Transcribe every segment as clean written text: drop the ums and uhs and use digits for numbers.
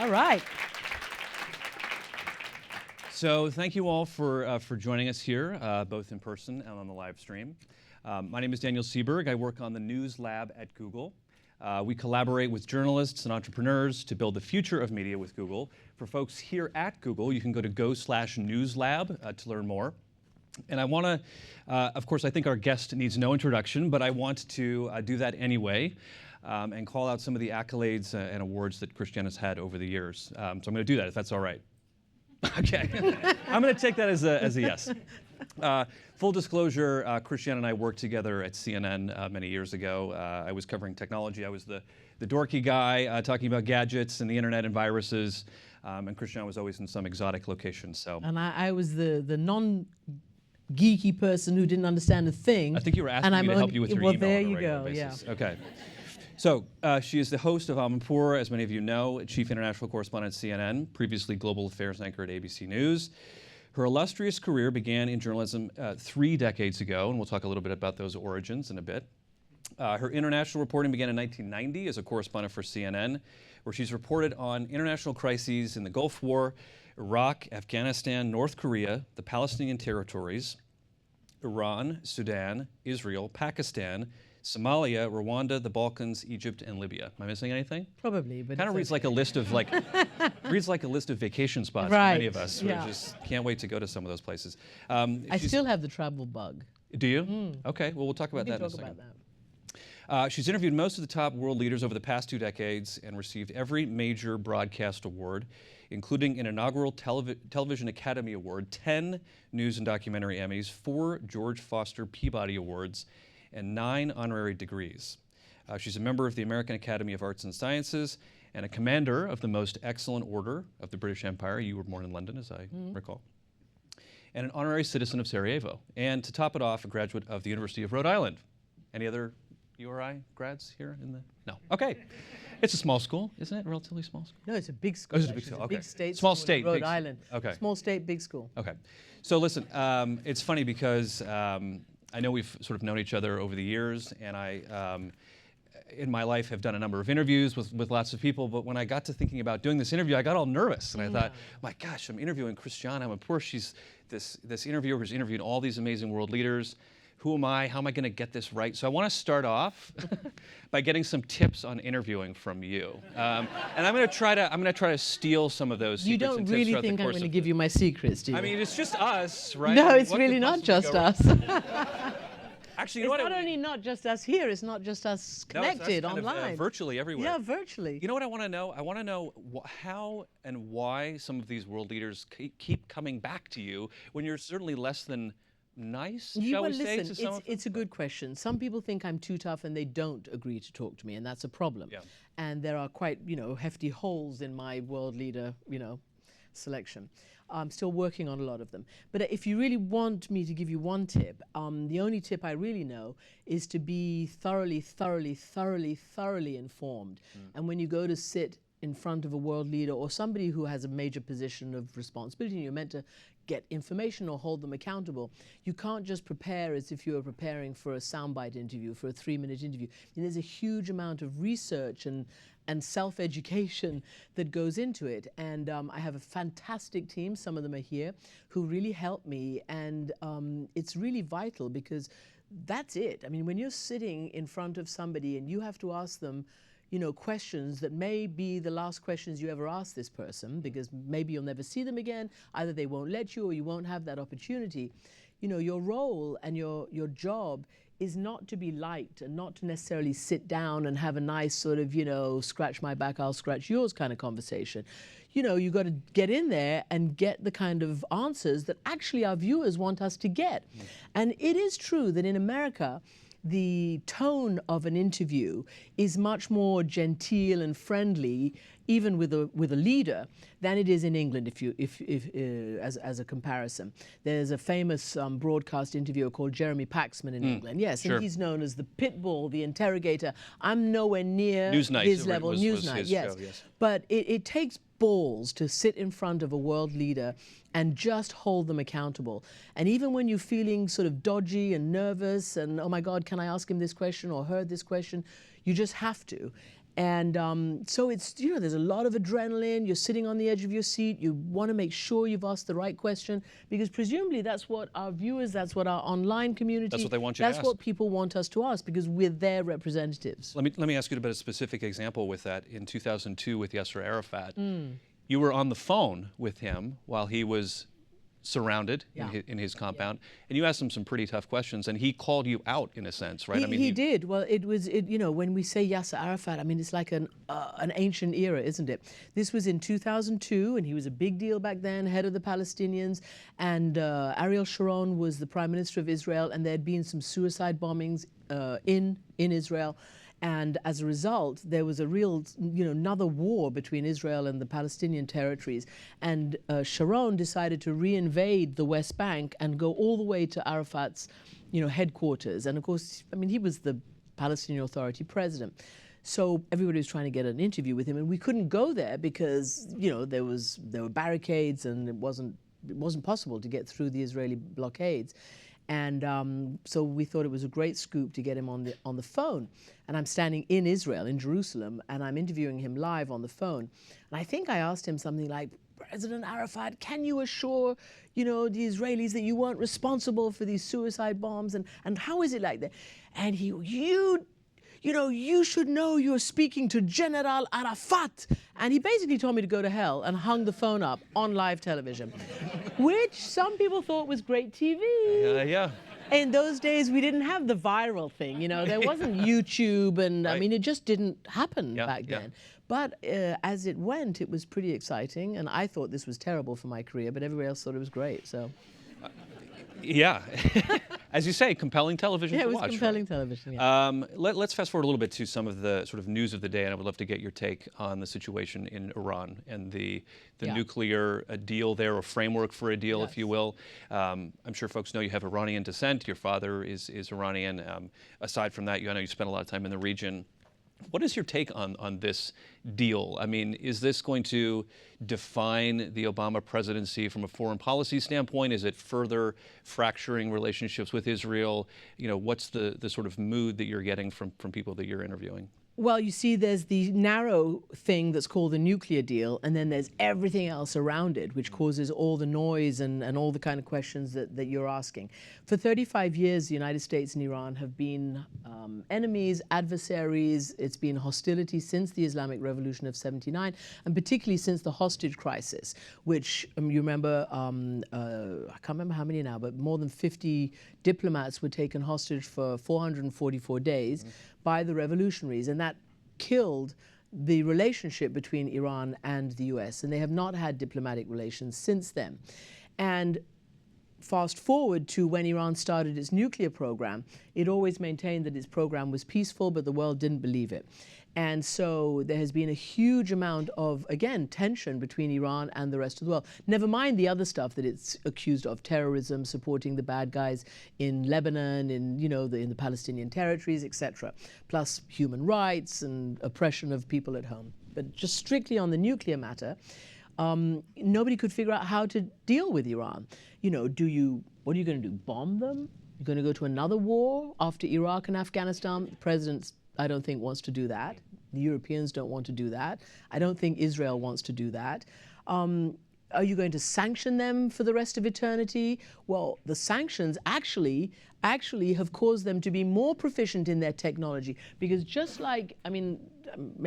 All right. So thank you all for joining us here, both in person and on the live stream. My name is Daniel Sieberg. I work on the News Lab at Google. We collaborate with journalists and entrepreneurs to build the future of media with Google. For folks here at Google, you can go to go/newslab to learn more. And I want to, of course, I think our guest needs no introduction, but I want to do that anyway and call out some of the accolades and awards that Christiane has had over the years. So I'm going to do that, if that's all right. Okay. I'm going to take that as a yes. Full disclosure, Christiane and I worked together at CNN many years ago. I was covering technology. I was the dorky guy talking about gadgets and the internet and viruses, and Christiane was always in some exotic location. So. And I was the non-geeky person who didn't understand a thing. I think you were asking me to help you with your email on a regular basis. Yeah. Okay. So she is the host of Amanpour, as many of you know, Chief International Correspondent at CNN, previously Global Affairs Anchor at ABC News. Her illustrious career began in journalism 3 decades ago, and we'll talk a little bit about those origins in a bit. Her international reporting began in 1990 as a correspondent for CNN, where she's reported on international crises in the Gulf War, Iraq, Afghanistan, North Korea, the Palestinian territories, Iran, Sudan, Israel, Pakistan, Somalia, Rwanda, the Balkans, Egypt, and Libya. Am I missing anything? Probably, but kind of reads like a list of reads like a list of vacation spots right. for many of us. Yeah. We just can't wait to go to some of those places. I still have the travel bug. Do you? Okay. Well, we'll talk about that in a second. She's interviewed most of the top world leaders over the past 2 decades and received every major broadcast award, including an inaugural Television Academy Award, 10 News and Documentary Emmys, 4 George Foster Peabody Awards, and 9 honorary degrees. She's a member of the American Academy of Arts and Sciences and a commander of the Most Excellent Order of the British Empire. You were born in London, as I recall. And an honorary citizen of Sarajevo. And to top it off, a graduate of the University of Rhode Island. Any other URI grads here in the? No. Okay. It's a small school, isn't it? A relatively small school? No, it's a big school. Oh, it's a big school. Okay. Big state small school state, Rhode big Island. Okay. Small state, big school. Okay. So listen, it's funny because I know we've sort of known each other over the years, and I, in my life, have done a number of interviews with lots of people, but when I got to thinking about doing this interview, I got all nervous, and I thought, my gosh, I'm interviewing Christiane Amanpour. She's this interviewer who's interviewed all these amazing world leaders. Who am I? How am I going to get this right? So I want to start off by getting some tips on interviewing from you, and I'm going to try to steal some of those. You secrets don't and really tips think I'm going to give you my secrets, do you? I mean, it's just us, right? No, I mean, it's what really could not possibly just go wrong? us. Actually, you It's know not what? only not just us here, it's not just us connected no, it's kind online. of, virtually everywhere. Yeah, virtually. You know what I want to know? I want to know how and why some of these world leaders keep coming back to you when you're certainly less than nice, shall we say, to some of them? It's a good question. Some people think I'm too tough and they don't agree to talk to me, and that's a problem. Yeah. And there are quite, hefty holes in my world leader, selection. I'm still working on a lot of them. But if you really want me to give you one tip, the only tip I really know is to be thoroughly informed. And when you go to sit in front of a world leader or somebody who has a major position of responsibility, and you're meant to get information or hold them accountable, you can't just prepare as if you were preparing for a soundbite interview, for a 3-minute interview. And there's a huge amount of research and self-education that goes into it. And I have a fantastic team, some of them are here, who really help me. And it's really vital because that's it. I mean, when you're sitting in front of somebody and you have to ask them, questions that may be the last questions you ever ask this person, because maybe you'll never see them again, either they won't let you or you won't have that opportunity. Your role and your job is not to be liked and not to necessarily sit down and have a nice sort of, scratch my back, I'll scratch yours kind of conversation. You've got to get in there and get the kind of answers that actually our viewers want us to get. And it is true that in America, the tone of an interview is much more genteel and friendly, even with a leader, than it is in England. As a comparison, there's a famous broadcast interviewer called Jeremy Paxman in England. Yes, sure. And he's known as the pit bull, the interrogator. I'm nowhere near Newsnight his level. was Newsnight, his yes. show, yes. But it takes balls to sit in front of a world leader and just hold them accountable. And even when you're feeling sort of dodgy and nervous and, oh my God, can I ask him this question or her this question? You just have to. And so it's, you know, there's a lot of adrenaline. You're sitting on the edge of your seat. You want to make sure you've asked the right question, because presumably that's what our viewers, that's what our online community, that's what they want you to ask. That's what people want us to ask, because we're their representatives. Let me ask you about a specific example with that. In 2002 with Yasser Arafat, you were on the phone with him while he was surrounded in his compound, and you asked him some pretty tough questions, and he called you out in a sense, right? He did. Well, you know, when we say Yasser Arafat, I mean, it's like an ancient era, isn't it? This was in 2002, and he was a big deal back then, head of the Palestinians, and Ariel Sharon was the Prime Minister of Israel, and there had been some suicide bombings in Israel. And as a result, there was a real, you know, another war between Israel and the Palestinian territories. And Sharon decided to reinvade the West Bank and go all the way to Arafat's, you know, headquarters. And of course, I mean, he was the Palestinian Authority president. So everybody was trying to get an interview with him, and we couldn't go there because, you know, there were barricades, and it wasn't possible to get through the Israeli blockades. And so we thought it was a great scoop to get him on the phone. And I'm standing in Israel, in Jerusalem, and I'm interviewing him live on the phone. And I think I asked him something like, President Arafat, can you assure, you know, the Israelis that you weren't responsible for these suicide bombs? And how is it like that? And you know, you should know you're speaking to General Arafat. And he basically told me to go to hell and hung the phone up on live television, which some people thought was great TV. Yeah. In those days, we didn't have the viral thing, you know, there wasn't YouTube, and I mean, it just didn't happen back then. But as it went, it was pretty exciting, and I thought this was terrible for my career, but everybody else thought it was great, so. Yeah. As you say, compelling television to watch. Yeah, it was compelling television, Let's fast forward a little bit to some of the sort of news of the day, and I would love to get your take on the situation in Iran and the nuclear deal there, or framework for a deal, if you will. I'm sure folks know you have Iranian descent. Your father is Iranian. Aside from that, I know you spent a lot of time in the region. What is your take on this deal? I mean, is this going to define the Obama presidency from a foreign policy standpoint? Is it further fracturing relationships with Israel? You know, what's the sort of mood that you're getting from people that you're interviewing? Well, you see, there's the narrow thing that's called the nuclear deal, and then there's everything else around it, which causes all the noise and all the kind of questions that you're asking. For 35 years, the United States and Iran have been enemies, adversaries. It's been hostility since the Islamic Revolution of '79, and particularly since the hostage crisis, which you remember, I can't remember how many now, but more than 50 diplomats were taken hostage for 444 days by the revolutionaries, and that killed the relationship between Iran and the US, and they have not had diplomatic relations since then. And fast forward to when Iran started its nuclear program, it always maintained that its program was peaceful, but the world didn't believe it. And so there has been a huge amount of, again, tension between Iran and the rest of the world. Never mind the other stuff that it's accused of: terrorism, supporting the bad guys in Lebanon, in the Palestinian territories, etc. Plus human rights and oppression of people at home. But just strictly on the nuclear matter, nobody could figure out how to deal with Iran. You know, what are you going to do? Bomb them? You're going to go to another war after Iraq and Afghanistan? The president's, I don't think, wants to do that. The Europeans don't want to do that. I don't think Israel wants to do that. Are you going to sanction them for the rest of eternity? Well, the sanctions actually have caused them to be more proficient in their technology, because just like, I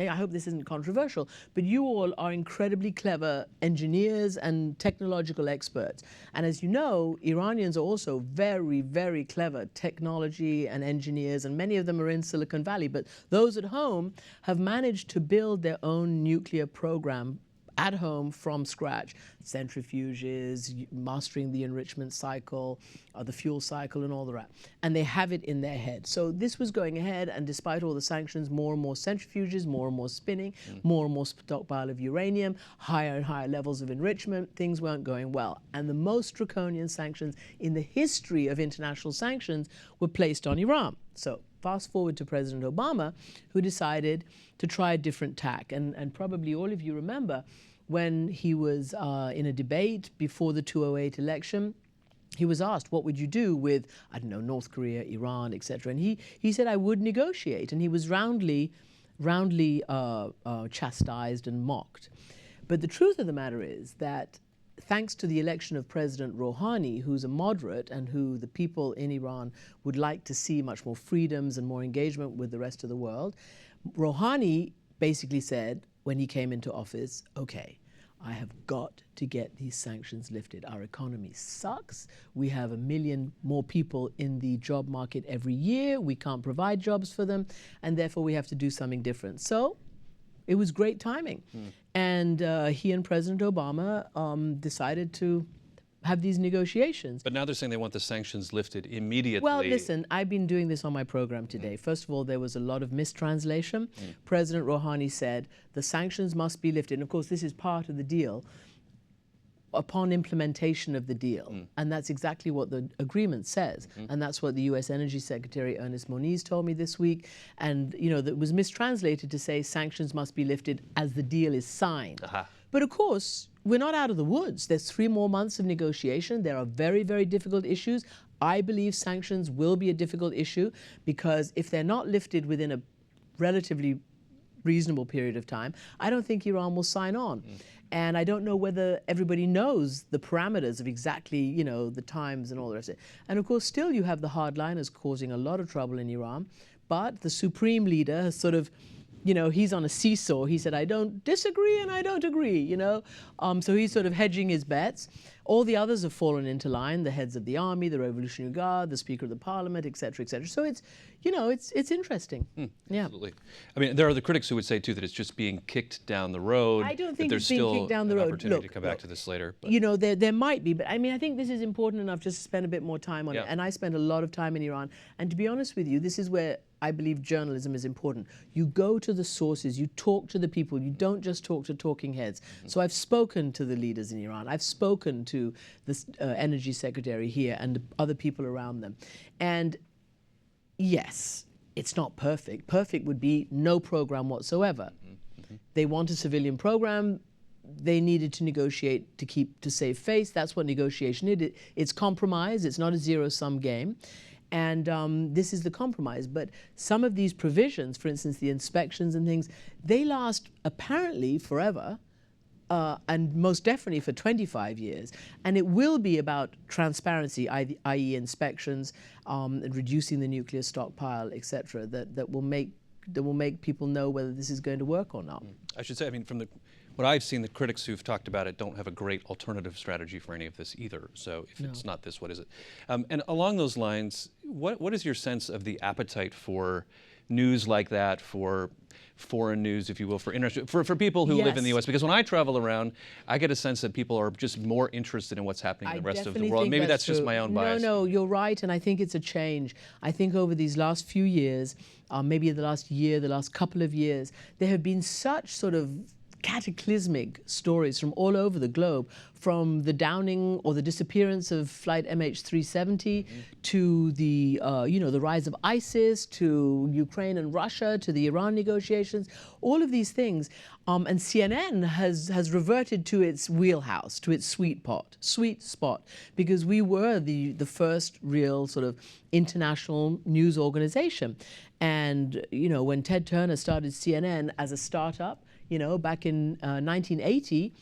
hope this isn't controversial, but you all are incredibly clever engineers and technological experts. And as you know, Iranians are also very, very clever technology and engineers, and many of them are in Silicon Valley. But those at home have managed to build their own nuclear program at home from scratch. Centrifuges, mastering the enrichment cycle, the fuel cycle, and all the rest. And they have it in their head. So this was going ahead, and despite all the sanctions, more and more centrifuges, more and more spinning, more and more stockpile of uranium, higher and higher levels of enrichment, things weren't going well. And the most draconian sanctions in the history of international sanctions were placed on Iran. So fast forward to President Obama, who decided to try a different tack. And probably all of you remember when he was in a debate before the 2008 election, he was asked, what would you do with, I don't know, North Korea, Iran, etc. And he said, I would negotiate. And he was roundly roundly chastised and mocked. But the truth of the matter is that thanks to the election of President Rouhani, who's a moderate and who the people in Iran would like to see much more freedoms and more engagement with the rest of the world, Rouhani basically said when he came into office, okay, I have got to get these sanctions lifted. Our economy sucks. We have 1 million more people in the job market every year. We can't provide jobs for them, and therefore we have to do something different. So it was great timing. And he and President Obama decided to have these negotiations. But now they're saying they want the sanctions lifted immediately. Well, listen, I've been doing this on my program today. First of all, there was a lot of mistranslation. President Rouhani said the sanctions must be lifted. And of course, this is part of the deal upon implementation of the deal. And that's exactly what the agreement says. And that's what the U.S. Energy Secretary Ernest Moniz told me this week. And, you know, that was mistranslated to say sanctions must be lifted as the deal is signed. But of course, we're not out of the woods. There's 3 more months of negotiation. There are very, very difficult issues. I believe sanctions will be a difficult issue because if they're not lifted within a relatively reasonable period of time, I don't think Iran will sign on. And I don't know whether everybody knows the parameters of exactly, you know, the times and all the rest of it. And of course, still you have the hardliners causing a lot of trouble in Iran. But the supreme leader has sort of, you know, he's on a seesaw. He said, I don't disagree and I don't agree, you know. So he's sort of hedging his bets. All the others have fallen into line, the heads of the army, the Revolutionary Guard, the Speaker of the Parliament, et cetera, et cetera. So it's, you know, it's interesting. Yeah. Absolutely. I mean, there are the critics who would say, too, that it's just being kicked down the road. I don't think it's being kicked down the road. There's still an opportunity to come back to this later. But. You know, there might be, but I mean, I think this is important enough just to spend a bit more time on it. And I spent a lot of time in Iran. And to be honest with you, this is where I believe journalism is important. You go to the sources, you talk to the people, you don't just talk to talking heads. So I've spoken to the leaders in Iran, I've spoken to the energy secretary here and other people around them. And yes, it's not perfect. Perfect would be no program whatsoever. They want a civilian program. They needed to negotiate to save face. That's what negotiation is. It's compromise. It's not a zero-sum game. And this is the compromise. But some of these provisions, for instance, the inspections and things, they last apparently forever, and most definitely for 25 years. And it will be about transparency, i.e. inspections, and reducing the nuclear stockpile, et cetera, that will make people know whether this is going to work or not. I should say, I mean, from what I've seen, the critics who've talked about it don't have a great alternative strategy for any of this either. So if it's not this, what is it? And along those lines, what is your sense of the appetite for news like that, for foreign news, if you will, for people who live in the U.S.? Because when I travel around, I get a sense that people are just more interested in what's happening in the rest of the world. Maybe that's just my own bias. No, you're right, and I think it's a change. I think over these last few years, maybe the last year, the last couple of years, there have been such sort of cataclysmic stories from all over the globe, from the downing or the disappearance of flight MH370 to the the rise of ISIS, to Ukraine and Russia, to the Iran negotiations, all of these things. And CNN has reverted to its wheelhouse, to its sweet spot, because we were the first real sort of international news organization. And, you know, when Ted Turner started CNN as a startup, you know, back in 1980,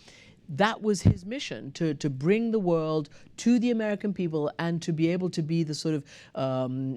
that was his mission, to bring the world to the American people and to be able to be the sort of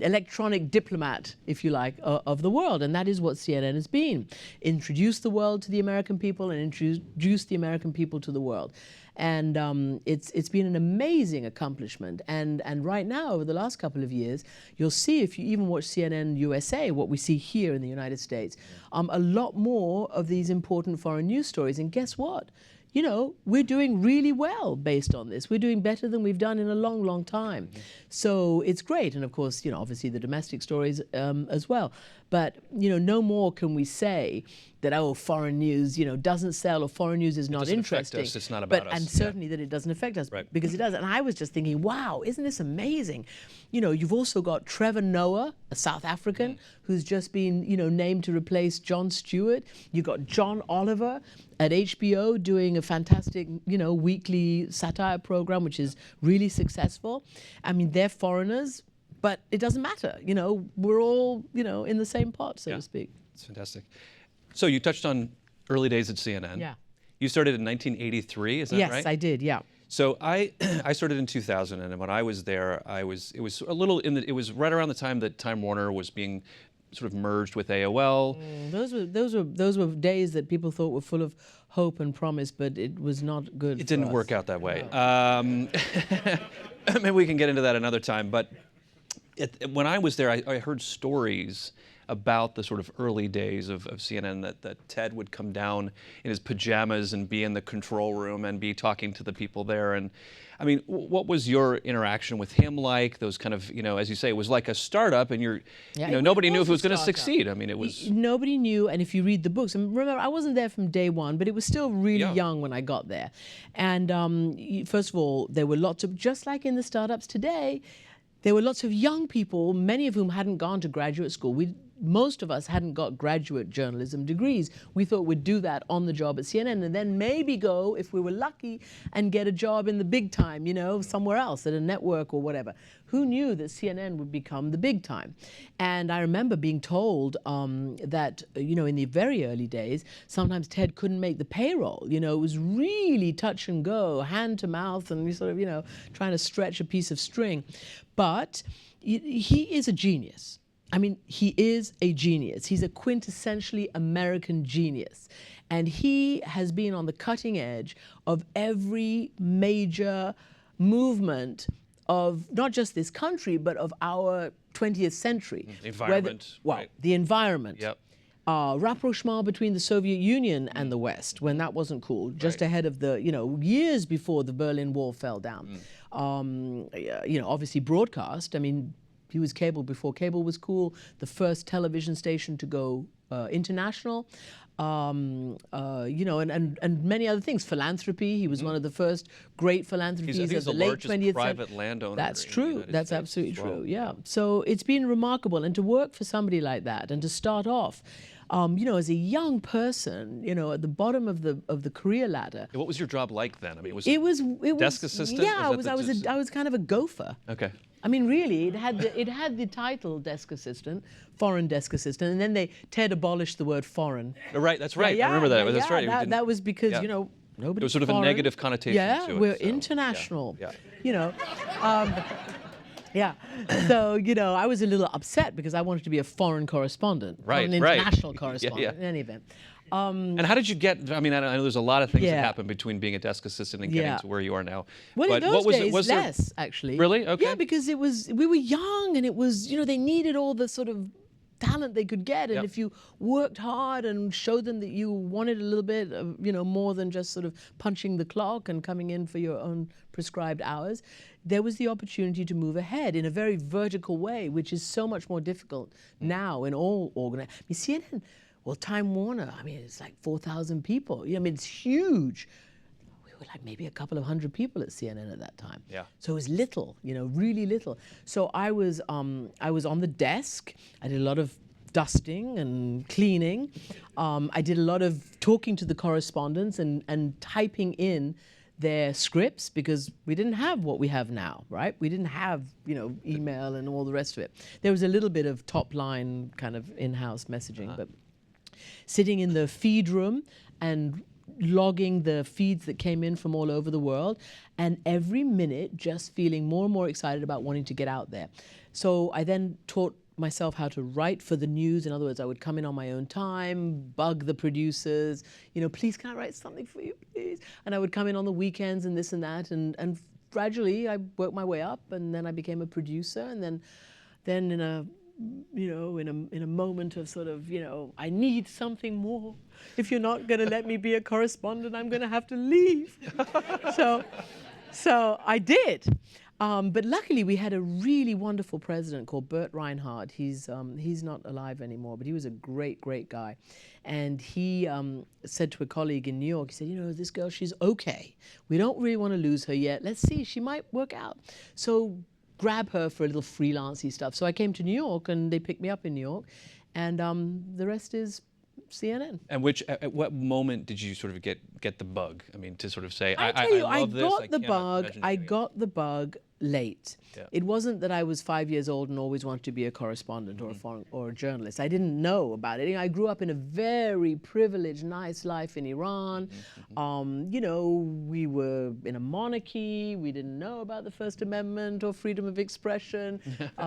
electronic diplomat, if you like, of the world. And that is what CNN has been. Introduce the world to the American people and introduce the American people to the world. And it's been an amazing accomplishment. And right now, over the last couple of years, you'll see, if you even watch CNN USA, what we see here in the United States, a lot more of these important foreign news stories. And guess what? You know, we're doing really well based on this. We're doing better than we've done in a long, long time. So it's great. And of course, you know, obviously the domestic stories as well. But, you know, no more can we say that, oh, foreign news, you know, doesn't sell, or foreign news is not interesting. Affect us. It's not about us. And certainly that it doesn't affect us, because it does. And I was just thinking, wow, isn't this amazing? You know, you've also got Trevor Noah, a South African, who's just been, you know, named to replace Jon Stewart. You've got John Oliver at HBO doing a fantastic, you know, weekly satire program, which is really successful. I mean, they're foreigners, but it doesn't matter. You know, we're all, you know, in the same pot, so to speak. It's fantastic. So you touched on early days at CNN. Yeah. You started in 1983, is that right? Yes, I did, yeah. So I started in 2000, and when I was there, it was it was right around the time that Time Warner was being sort of merged with AOL. Those were days that people thought were full of hope and promise, but it was not good. It didn't work out that way. Maybe we can get into that another time. But when I was there, I heard stories about the sort of early days of CNN, that Ted would come down in his pajamas and be in the control room and be talking to the people there. And I mean, what was your interaction with him like? Those kind of, as you say, it was like a startup, and nobody knew if it was going to succeed. I mean, it was... Nobody knew, and if you read the books, and remember, I wasn't there from day one, but it was still really young when I got there. And first of all, there were lots of, just like in the startups today, there were lots of young people, many of whom hadn't gone to graduate school. Most of us hadn't got graduate journalism degrees. We thought we'd do that on the job at CNN and then maybe go, if we were lucky, and get a job in the big time, somewhere else, at a network or whatever. Who knew that CNN would become the big time? And I remember being told that, in the very early days, sometimes Ted couldn't make the payroll. It was really touch and go, hand to mouth, and sort of, trying to stretch a piece of string. But he is a genius. I mean, he is a genius. He's a quintessentially American genius. And he has been on the cutting edge of every major movement of not just this country, but of our 20th century. Environment. The environment. Yep. Rapprochement between the Soviet Union and the West, when that wasn't cool, just ahead of the, years before the Berlin Wall fell down. Obviously broadcast. I mean, he was cable before cable was cool, the first television station to go international, and many other things. Philanthropy, he was one of the first great philanthropies of the late 20th century. Private landowner. That's true. That's absolutely true. Yeah. So it's been remarkable, and to work for somebody like that, and to start off, as a young person, at the bottom of the career ladder. What was your job like then? I mean, it was desk assistant? Yeah, I was kind of a gopher. Okay. I mean, really, it had the title desk assistant, foreign desk assistant, and then Ted abolished the word foreign. Right, that's right. I remember that. That's right. That was because nobody. There was sort of a negative connotation to it. We're international. Yeah. So, I was a little upset because I wanted to be a foreign correspondent, not an international correspondent in any event. And how did you get, I know there's a lot of things that happen between being a desk assistant and getting to where you are now. Well, in those days, less, actually. Really? Okay. Yeah, because we were young, and it was, they needed all the sort of talent they could get, and if you worked hard and showed them that you wanted a little bit of, more than just sort of punching the clock and coming in for your own prescribed hours, there was the opportunity to move ahead in a very vertical way, which is so much more difficult now in all CNN. Well, Time Warner, it's like 4,000 people. It's huge. We were like maybe a couple of hundred people at CNN at that time. Yeah. So it was little, really little. So I was on the desk. I did a lot of dusting and cleaning. I did a lot of talking to the correspondents and typing in their scripts, because we didn't have what we have now, right? We didn't have, email and all the rest of it. There was a little bit of top line kind of in-house messaging, but sitting in the feed room and logging the feeds that came in from all over the world, and every minute just feeling more and more excited about wanting to get out there. So I then taught myself how to write for the news. In other words, I would come in on my own time, bug the producers, please, can I write something for you, please? And I would come in on the weekends and this and that, and gradually I worked my way up, and then I became a producer, and then in a moment of sort of, I need something more. If you're not going to let me be a correspondent, I'm going to have to leave. So I did. But luckily, we had a really wonderful president called Bert Reinhardt. He's not alive anymore, but he was a great, great guy. And he said to a colleague in New York, he said, this girl, she's okay. We don't really want to lose her yet. Let's see, she might work out. So grab her for a little freelancey stuff. So I came to New York, and they picked me up in New York, and the rest is CNN. And at what moment did you sort of get the bug? To sort of say, I tell you, I got the bug late. Yeah. It wasn't that I was 5 years old and always wanted to be a correspondent or a foreign or a journalist. I didn't know about it. You know, I grew up in a very privileged, nice life in Iran. You know, we were in a monarchy. We didn't know about the First Amendment or freedom of expression.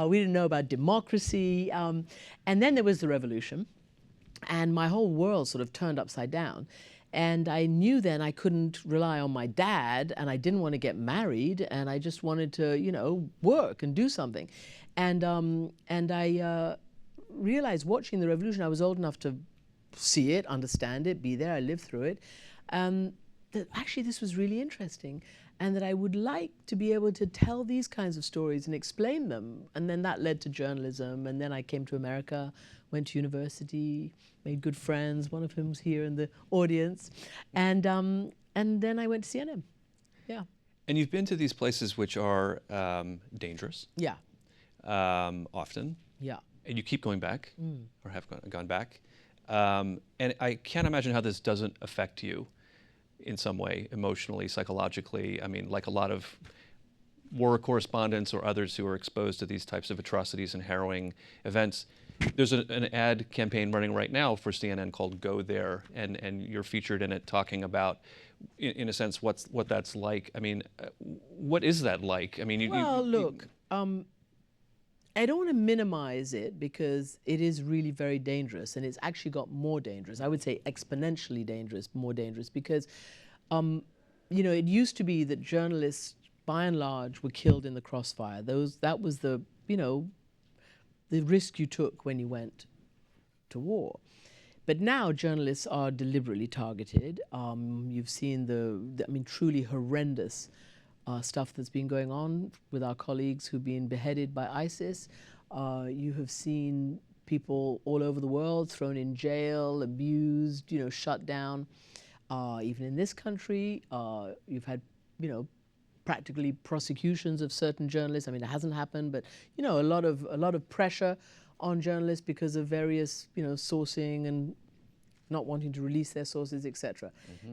We didn't know about democracy. And then there was the revolution, and my whole world sort of turned upside down. And I knew then I couldn't rely on my dad, and I didn't want to get married, and I just wanted to, you know, work and do something. And I realized watching the revolution, I was old enough to see it, understand it, be there, I lived through it, that actually this was really interesting, and that I would like to be able to tell these kinds of stories and explain them. And then that led to journalism, and then I came to America, went to university, made good friends, one of whom was here in the audience, and then I went to CNN. Yeah. And you've been to these places which are dangerous. Yeah. Often. Yeah. And you keep going back, or have gone back. And I can't imagine how this doesn't affect you in some way, emotionally, psychologically. I mean, like a lot of war correspondents or others who are exposed to these types of atrocities and harrowing events. There's an ad campaign running right now for CNN called Go There, and you're featured in it talking about, in a sense, what that's like. I mean, what is that like? I mean, look, I don't want to minimize it because it is really very dangerous, and it's actually got more dangerous. I would say exponentially dangerous, more dangerous, because, you know, it used to be that journalists, by and large, were killed in the crossfire. That was the, you know, the risk you took when you went to war. But now journalists are deliberately targeted. You've seen the truly horrendous stuff that's been going on with our colleagues who've been beheaded by ISIS. You have seen people all over the world thrown in jail, abused, you know, shut down. Even in this country, you've had, you know, practically prosecutions of certain journalists. I mean, it hasn't happened, but, you know, a lot of pressure on journalists because of various, you know, sourcing and not wanting to release their sources, etc.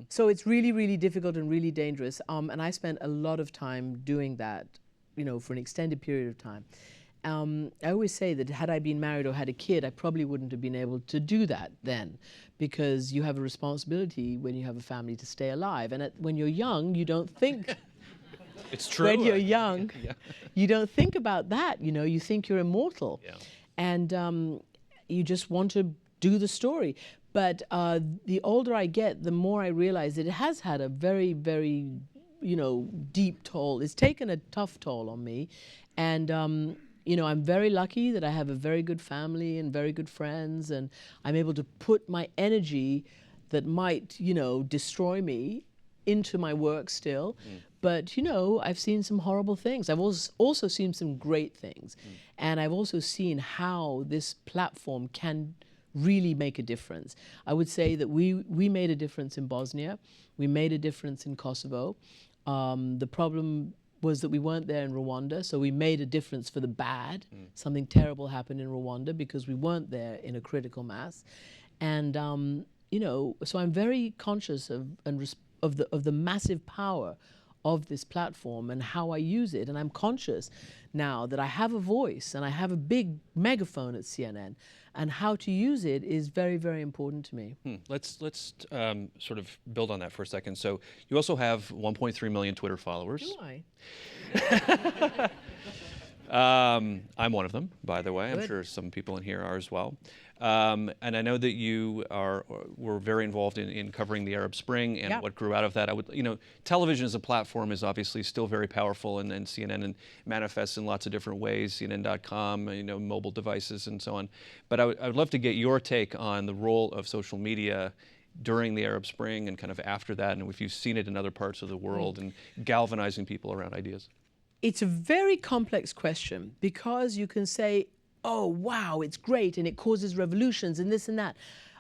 So it's really, really difficult and really dangerous. And I spent a lot of time doing that, you know, for an extended period of time. I always say that had I been married or had a kid, I probably wouldn't have been able to do that then, because you have a responsibility when you have a family to stay alive. And when you're young, you don't think... It's true. When you're young, you don't think about that, you know, you think you're immortal. Yeah. And you just want to do the story. But the older I get, the more I realize that it has had a very, very, you know, deep toll. It's taken a tough toll on me. And, you know, I'm very lucky that I have a very good family and very good friends, and I'm able to put my energy that might, you know, destroy me into my work still. But, you know, I've seen some horrible things. I've also seen some great things. And I've also seen how this platform can really make a difference. I would say that we made a difference in Bosnia. We made a difference in Kosovo. The problem was that we weren't there in Rwanda, so we made a difference for the bad. Something terrible happened in Rwanda because we weren't there in a critical mass. And, you know, so I'm very conscious of the massive power of this platform and how I use it. And I'm conscious now that I have a voice and I have a big megaphone at CNN, and how to use it is very, very important to me. Let's sort of build on that for a second. So you also have 1.3 million Twitter followers. Do I? I'm one of them, by the way. Good. I'm sure some people in here are as well. And I know that you were very involved in covering the Arab Spring and what grew out of that. You know, television as a platform is obviously still very powerful, and CNN manifests in lots of different ways, CNN.com, you know, mobile devices and so on. But I would love to get your take on the role of social media during the Arab Spring and kind of after that, and if you've seen it in other parts of the world and galvanizing people around ideas. It's a very complex question, because you can say, oh, wow, it's great, and it causes revolutions and this and that.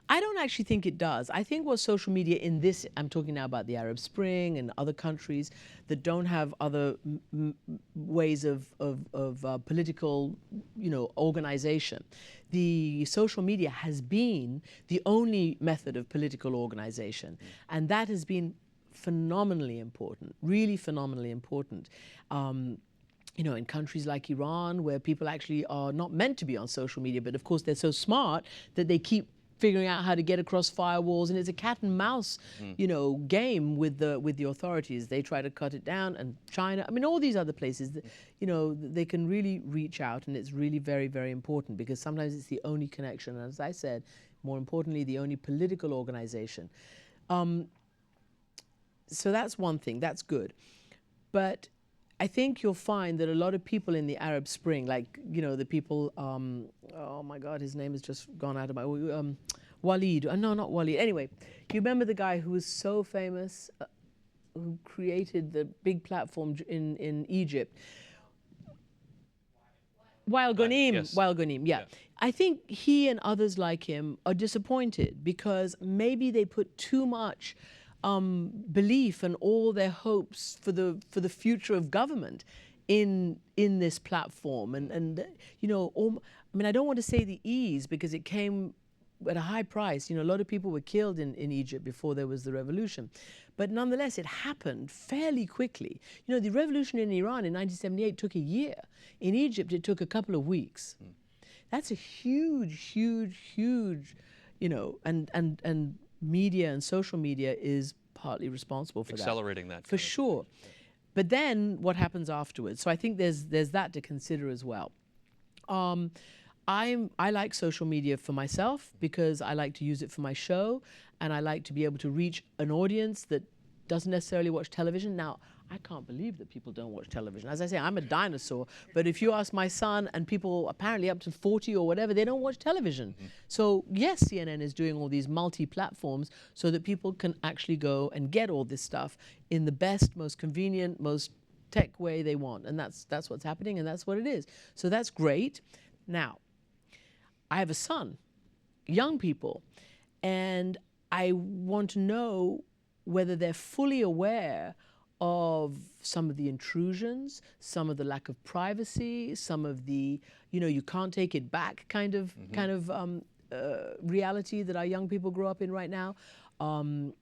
I don't actually think it does. I think what social media in this, I'm talking now about the Arab Spring and other countries that don't have other ways of political, you know, organization. The social media has been the only method of political organization, and that has been phenomenally important, really phenomenally important. in countries like Iran, where people actually are not meant to be on social media, but of course they're so smart that they keep figuring out how to get across firewalls, and it's a cat and mouse, game with the authorities. They try to cut it down, and China, I mean, all these other places, they can really reach out, and it's really very, very important, because sometimes it's the only connection, and as I said, more importantly, the only political organization. So that's one thing, that's good. But I think you'll find that a lot of people in the Arab Spring, like, the people, oh my God, his name has just gone out of my, Walid, no, not Walid. Anyway, you remember the guy who was so famous, who created the big platform in Egypt? Wael Ghonim, yes. Wael Ghonim, yeah. I think he and others like him are disappointed because maybe they put too much belief and all their hopes for the future of government in this platform, and I mean, I don't want to say the ease, because it came at a high price. A lot of people were killed in Egypt before there was the revolution, but nonetheless it happened fairly quickly. The revolution in Iran in 1978 took a year. In Egypt it took a couple of weeks. That's a huge, and media and social media is partly responsible for accelerating that for sure. But then what happens afterwards? So I think there's that to consider as well. I like social media for myself because I like to use it for my show, and I like to be able to reach an audience that doesn't necessarily watch television. Now, I can't believe that people don't watch television. As I say, I'm a dinosaur, but if you ask my son, and people apparently up to 40 or whatever, they don't watch television. So yes, CNN is doing all these multi-platforms so that people can actually go and get all this stuff in the best, most convenient, most tech way they want. And that's what's happening, and that's what it is. So that's great. Now, I have a son, young people, and I want to know whether they're fully aware of some of the intrusions, some of the lack of privacy, some of the, you can't take it back kind of reality that our young people grow up in right now. I'm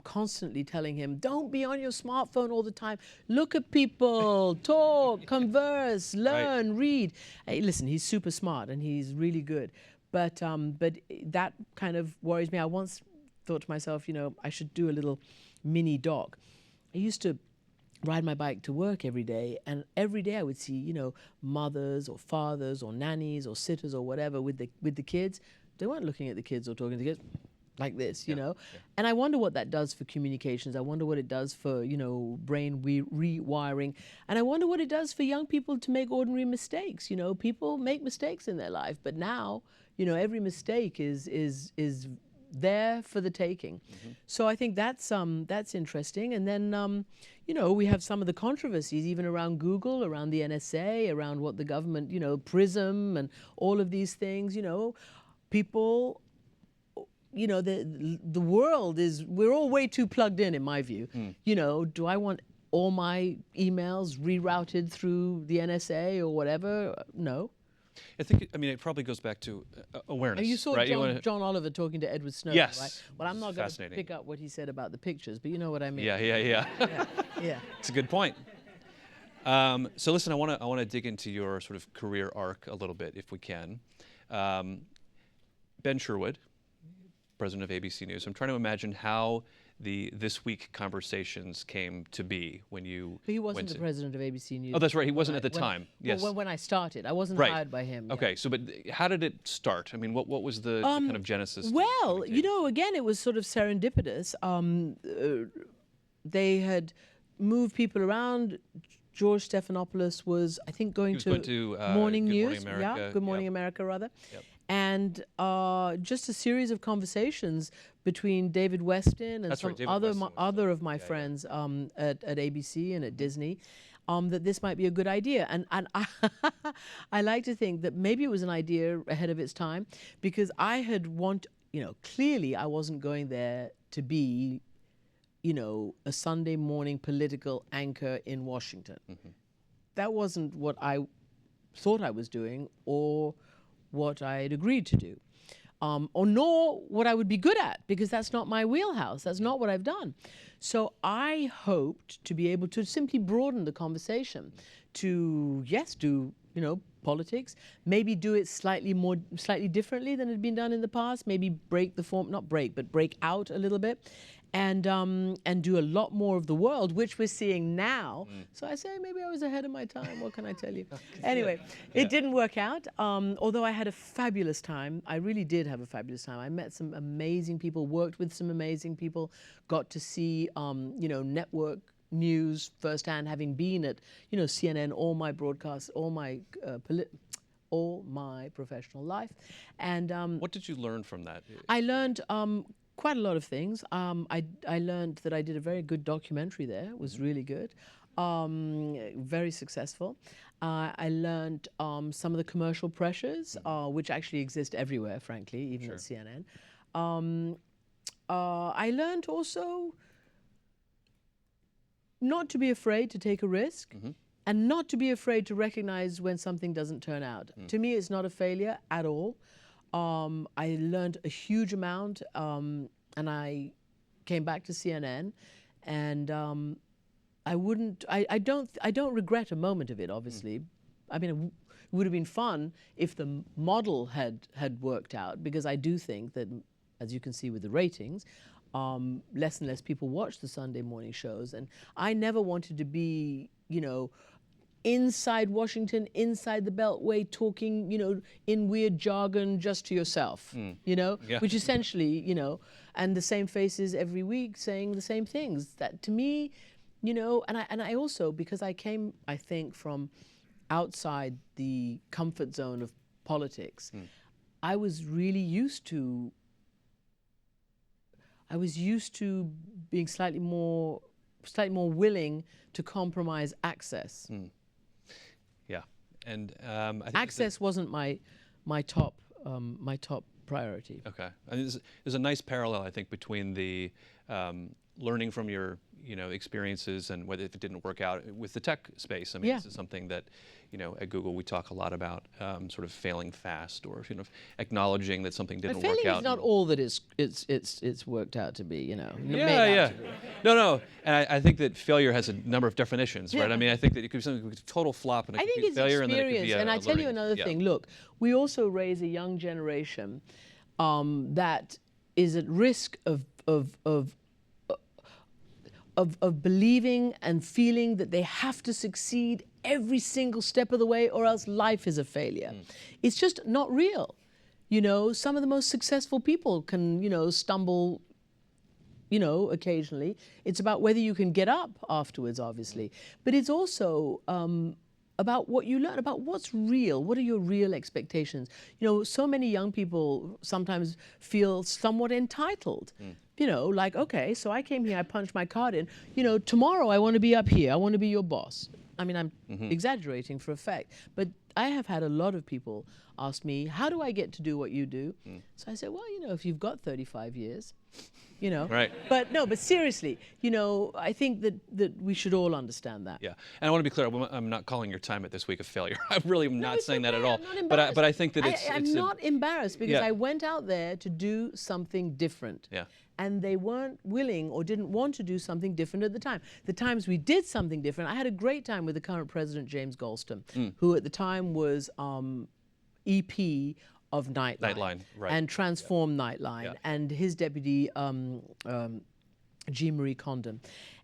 constantly telling him, don't be on your smartphone all the time. Look at people, talk, converse, learn, read. Hey, listen, he's super smart and he's really good. But that kind of worries me. I once thought to myself, I should do a little mini doc. I used to ride my bike to work every day, and every day I would see, mothers or fathers or nannies or sitters or whatever with the kids. They weren't looking at the kids or talking to the kids like this, you know. Yeah. And I wonder what that does for communications. I wonder what it does for, brain rewiring. And I wonder what it does for young people to make ordinary mistakes. People make mistakes in their life, but now, every mistake is there for the taking. Mm-hmm. So I think that's interesting. And then, we have some of the controversies even around Google, around the NSA, around what the government, PRISM and all of these things, people, the world is, we're all way too plugged in my view. Mm. Do I want all my emails rerouted through the NSA or whatever? No. It probably goes back to awareness. You saw right? John Oliver talking to Edward Snowden, yes. right? Well, I'm not going to pick up what he said about the pictures, but you know what I mean. Yeah. Yeah. It's a good point. So listen, I want to dig into your sort of career arc a little bit, if we can. Ben Sherwood, president of ABC News. I'm trying to imagine how the This Week conversations came to be when you He wasn't the president of ABC News. Oh, that's right. He wasn't at the time. Yes. When I started. I wasn't hired by him. Okay. Yeah. So, but how did it start? What was the kind of genesis? Well, again, it was sort of serendipitous. They had moved people around. George Stephanopoulos was, I think, going to Morning News. Good Morning America, rather. Yep. And just a series of conversations between David Weston and some other of my friends at ABC and at Disney, that this might be a good idea. And I like to think that maybe it was an idea ahead of its time, because I had clearly I wasn't going there to be, a Sunday morning political anchor in Washington. Mm-hmm. That wasn't what I thought I was doing or what I had agreed to do. or nor what I would be good at, because that's not my wheelhouse. That's not what I've done. So I hoped to be able to simply broaden the conversation to, yes, do, politics, maybe do it slightly differently than had been done in the past, maybe break the form, not break, but break out a little bit, and do a lot more of the world, which we're seeing now. So I say maybe I was ahead of my time. What can I tell you? Anyway, it didn't work out, although I had a fabulous time. I really did have a fabulous time. I met some amazing people, worked with some amazing people, got to see, network news firsthand, having been at, CNN, all my broadcasts, all my professional life. And what did you learn from that? I learned quite a lot of things. I learned that I did a very good documentary there. It was really good, very successful. I learned some of the commercial pressures, which actually exist everywhere, frankly, even at CNN. I learned also not to be afraid to take a risk, and not to be afraid to recognize when something doesn't turn out. To me, it's not a failure at all. I learned a huge amount, and I came back to CNN, and I don't regret a moment of it, obviously. I mean, it would have been fun if the model had worked out, because I do think that, as you can see with the ratings, less and less people watch the Sunday morning shows, and I never wanted to be, inside Washington, inside the Beltway, talking, in weird jargon just to yourself, which essentially, and the same faces every week saying the same things. That to me, and I also, because I came, I think, from outside the comfort zone of politics, I was really used to being slightly more willing to compromise access. Yeah, and I think access wasn't my top priority. Okay, and there's a nice parallel, I think, between the learning from your experiences and whether if it didn't work out with the tech space. I mean, this is something that at Google we talk a lot about, sort of failing fast, or acknowledging that something didn't work out. Failing is not all that it's worked out to be. No, and I think that failure has a number of definitions, right? I mean, I think that it could be something, a total flop, and it could be failure, and then it could be and I tell you another thing. Look, we also raise a young generation that is at risk of believing and feeling that they have to succeed every single step of the way, or else life is a failure. It's just not real. Some of the most successful people can, stumble, occasionally. It's about whether you can get up afterwards, obviously. But it's also about what you learn, about what's real. What are your real expectations? So many young people sometimes feel somewhat entitled. Like, okay, so I came here, I punched my card in. Tomorrow I want to be up here. I want to be your boss. I mean, I'm exaggerating for effect, but I have had a lot of people ask me, how do I get to do what you do? So I said, well, if you've got 35 years, Right. But seriously, I think that we should all understand that. Yeah, and I want to be clear, I'm not calling your time at This Week a failure. I really am not saying that at all. I'm not but I think that I'm not embarrassed, because I went out there to do something different. Yeah. And they weren't willing or didn't want to do something different at the time. The times we did something different, I had a great time with the current president, James Golston, who at the time was EP of Nightline, right. and transformed Nightline, and his deputy, Jean-Marie Condon.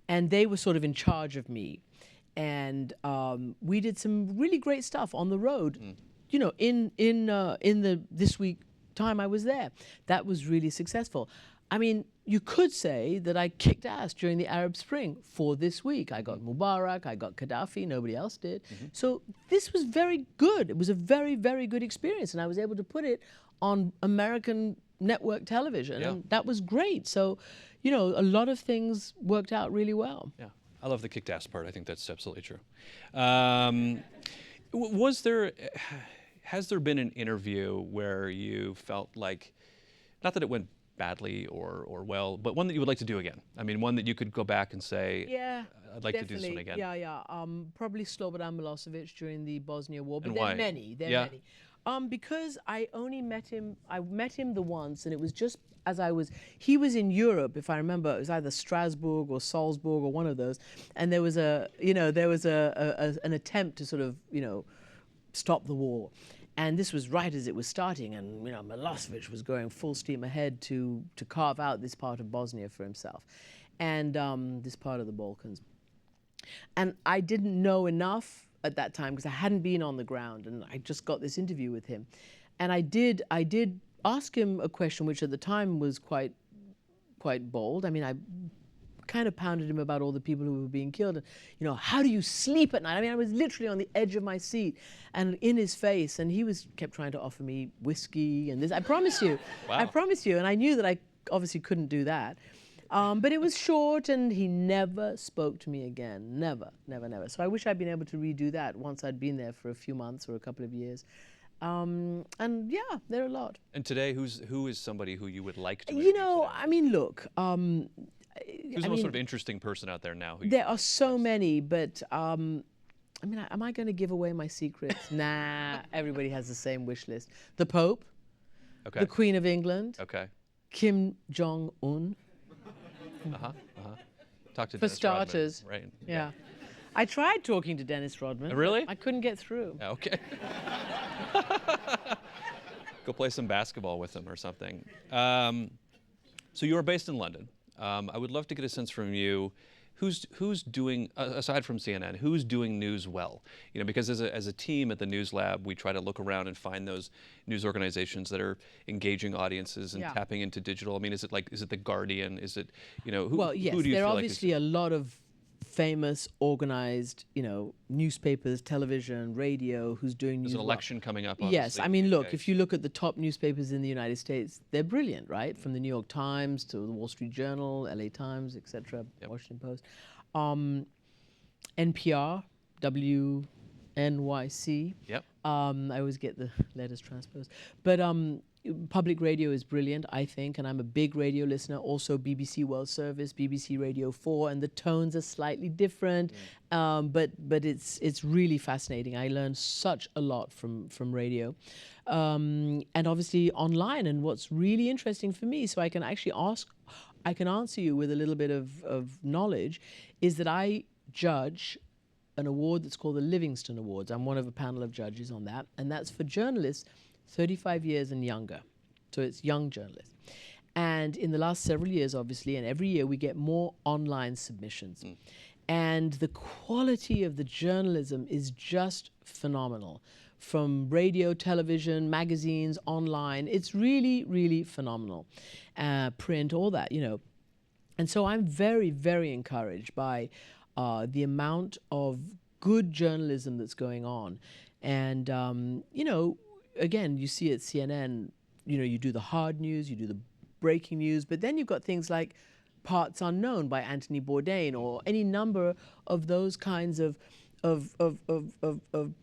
And they were sort of in charge of me. And we did some really great stuff on the road, in the This Week time I was there. That was really successful. I mean, you could say that I kicked ass during the Arab Spring for This Week. I got Mubarak, I got Gaddafi, nobody else did. So this was very good. It was a very, very good experience, and I was able to put it on American network television, and that was great. So, a lot of things worked out really well. Yeah, I love the kicked ass part. I think that's absolutely true. Has there been an interview where you felt like, not that it went badly or well, but one that you would like to do again? I mean, one that you could go back and say, I'd like to do this one again. Yeah. Probably Slobodan Milosevic during the Bosnia War. But And there why? are many. There are many. Because I only met him, I met him the once, and it was just as he was in Europe, if I remember, it was either Strasbourg or Salzburg or one of those, and there was an attempt to sort of, stop the war. And this was right as it was starting, and Milosevic was going full steam ahead to carve out this part of Bosnia for himself, and this part of the Balkans. And I didn't know enough at that time because I hadn't been on the ground, and I just got this interview with him, and I did ask him a question which at the time was quite bold. I mean, I kind of pounded him about all the people who were being killed, and how do you sleep at night? I mean, I was literally on the edge of my seat and in his face, and he kept trying to offer me whiskey and this. I promise you. Wow. I promise you. And I knew that I obviously couldn't do that. But it was short, and he never spoke to me again. Never, never, never. So I wish I'd been able to redo that once I'd been there for a few months or a couple of years. And yeah, there are a lot. And today, who is somebody who you would like to I mean, look. Who's the most sort of interesting person out there now? There are so many, but I mean, am I going to give away my secrets? Nah, everybody has the same wish list. The Pope, Okay. the Queen of England, Okay. Kim Jong-un. Talk to For Dennis starters. Rodman, right? Yeah. I tried talking to Dennis Rodman. Really? I couldn't get through. Okay. Go play some basketball with him or something. So you are based in London. I would love to get a sense from you, who's doing, aside from CNN, who's doing news well? Because as a team at the News Lab, we try to look around and find those news organizations that are engaging audiences and tapping into digital. I mean, is it The Guardian? Is it, who? Well, yes, who do you there feel are like obviously a lot of famous, organized, newspapers, television, radio, who's doing news. There's an election coming up. Yes, I mean, look, if you look at the top newspapers in the United States, they're brilliant, right? From the New York Times to the Wall Street Journal, LA Times, etc., Washington Post, NPR, WNYC. Yep. I always get the letters transposed, but public radio is brilliant, I think, and I'm a big radio listener. Also, BBC World Service, BBC Radio 4, and the tones are slightly different, but it's really fascinating. I learned such a lot from radio, and obviously online. And what's really interesting for me, so I can actually answer you with a little bit of knowledge, is that I judge an award that's called the Livingston Awards. I'm one of a panel of judges on that, and that's for journalists 35 years and younger. So it's young journalists. And in the last several years, obviously, and every year we get more online submissions. And the quality of the journalism is just phenomenal. From radio, television, magazines, online, it's really, really phenomenal. Print, all that, And so I'm very, very encouraged by the amount of good journalism that's going on. And, again, you see at CNN, you do the hard news, you do the breaking news, but then you've got things like Parts Unknown by Anthony Bourdain, or any number of those kinds of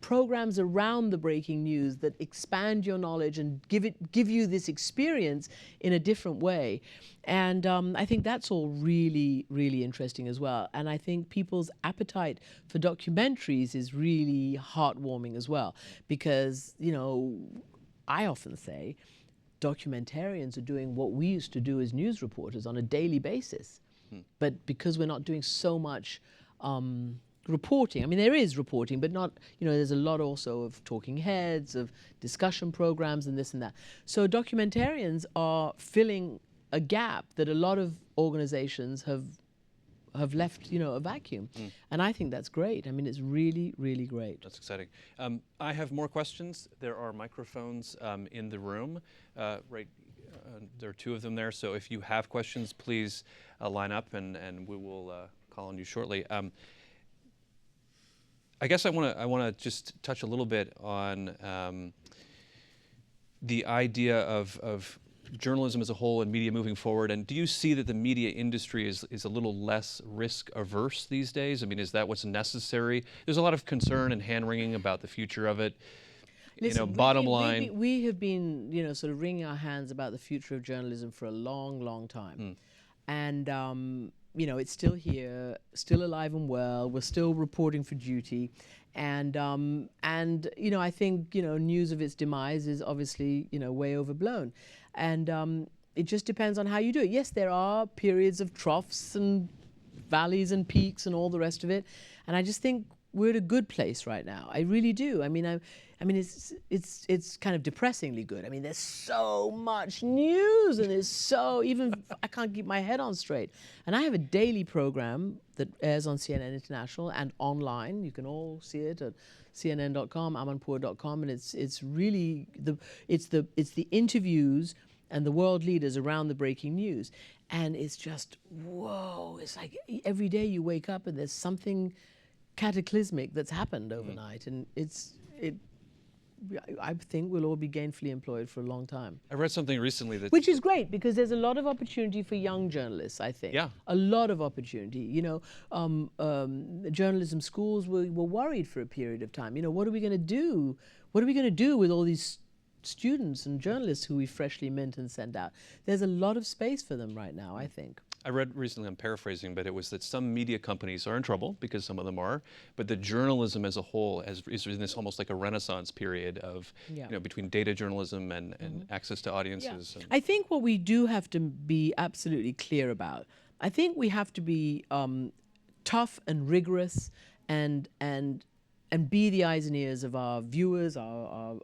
programs around the breaking news that expand your knowledge and give you this experience in a different way. And I think that's all really, really interesting as well. And I think people's appetite for documentaries is really heartwarming as well, because, I often say documentarians are doing what we used to do as news reporters on a daily basis. But because we're not doing so much reporting. I mean, there is reporting, but not, there's a lot also of talking heads, of discussion programs and this and that. So documentarians are filling a gap that a lot of organizations have left, a vacuum. And I think that's great. I mean, it's really, really great. That's exciting. I have more questions. There are microphones in the room. There are two of them there. So if you have questions, please line up and we will call on you shortly. I guess I want to just touch a little bit on the idea of journalism as a whole and media moving forward. And do you see that the media industry is a little less risk averse these days? I mean, is that what's necessary? There's a lot of concern and hand-wringing about the future of it. Listen, bottom line. We have been, sort of wringing our hands about the future of journalism for a long, long time. And, you know, it's still here, still alive and well. We're still reporting for duty. And you know, I think, you know, news of its demise is obviously, you know, way overblown. And it just depends on how you do it. Yes, there are periods of troughs and valleys and peaks and all the rest of it. And I just think we're at a good place right now. I really do. I mean, it's kind of depressingly good. I mean, there's so much news, and there's so, even I can't keep my head on straight. And I have a daily program that airs on CNN International and online. You can all see it at cnn.com, amanpour.com, and it's really the interviews and the world leaders around the breaking news. And it's just, whoa, it's like every day you wake up and there's something cataclysmic that's happened overnight. And I think we'll all be gainfully employed for a long time. I read something recently that... Which is great, because there's a lot of opportunity for young journalists, I think. Yeah. A lot of opportunity. You know, journalism schools were worried for a period of time. You know, what are we going to do? What are we going to do with all these students and journalists who we freshly mint and send out? There's a lot of space for them right now, I think. I read recently, I'm paraphrasing, but it was that some media companies are in trouble, because some of them are, but the journalism as a whole is in this almost like a renaissance period of, you know, between data journalism and access to audiences. Yeah. I think what we do have to be absolutely clear about, I think we have to be tough and rigorous and be the eyes and ears of our viewers, our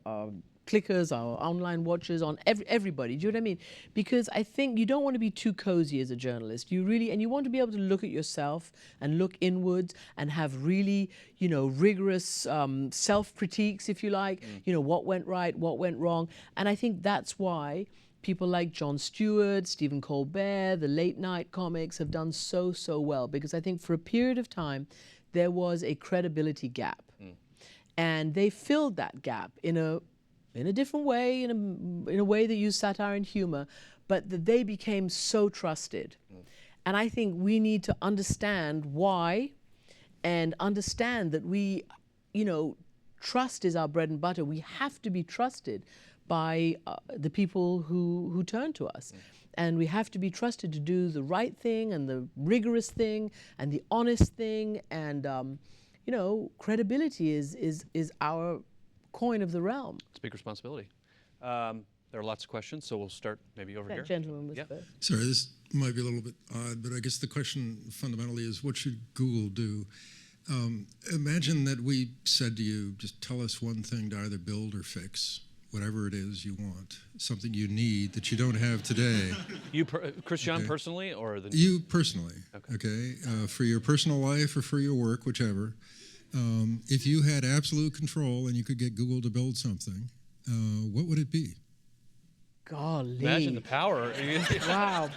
clickers, our online watchers, on everybody. Do you know what I mean? Because I think you don't want to be too cozy as a journalist. You really, and you want to be able to look at yourself and look inwards and have really, you know, rigorous self-critiques, if you like. You know, what went right, what went wrong. And I think that's why people like Jon Stewart, Stephen Colbert, the late night comics have done so well, because I think for a period of time there was a credibility gap. And they filled that gap in a different way, in a way that used satire and humor, but that they became so trusted. And I think we need to understand why, and understand that we, you know, trust is our bread and butter. We have to be trusted by the people who turn to us. And we have to be trusted to do the right thing and the rigorous thing and the honest thing. And, you know, credibility is our coin of the realm. It's a big responsibility. There are lots of questions, so we'll start maybe over here. That gentleman was first. Sorry, this might be a little bit odd, but I guess the question fundamentally is, what should Google do? Imagine that we said to you, just tell us one thing to either build or fix, whatever it is you want, something you need that you don't have today. You, Christiane, personally, or the... You personally, okay? For your personal life or for your work, whichever. If you had absolute control and you could get Google to build something, what would it be? Golly. Imagine the power. Wow.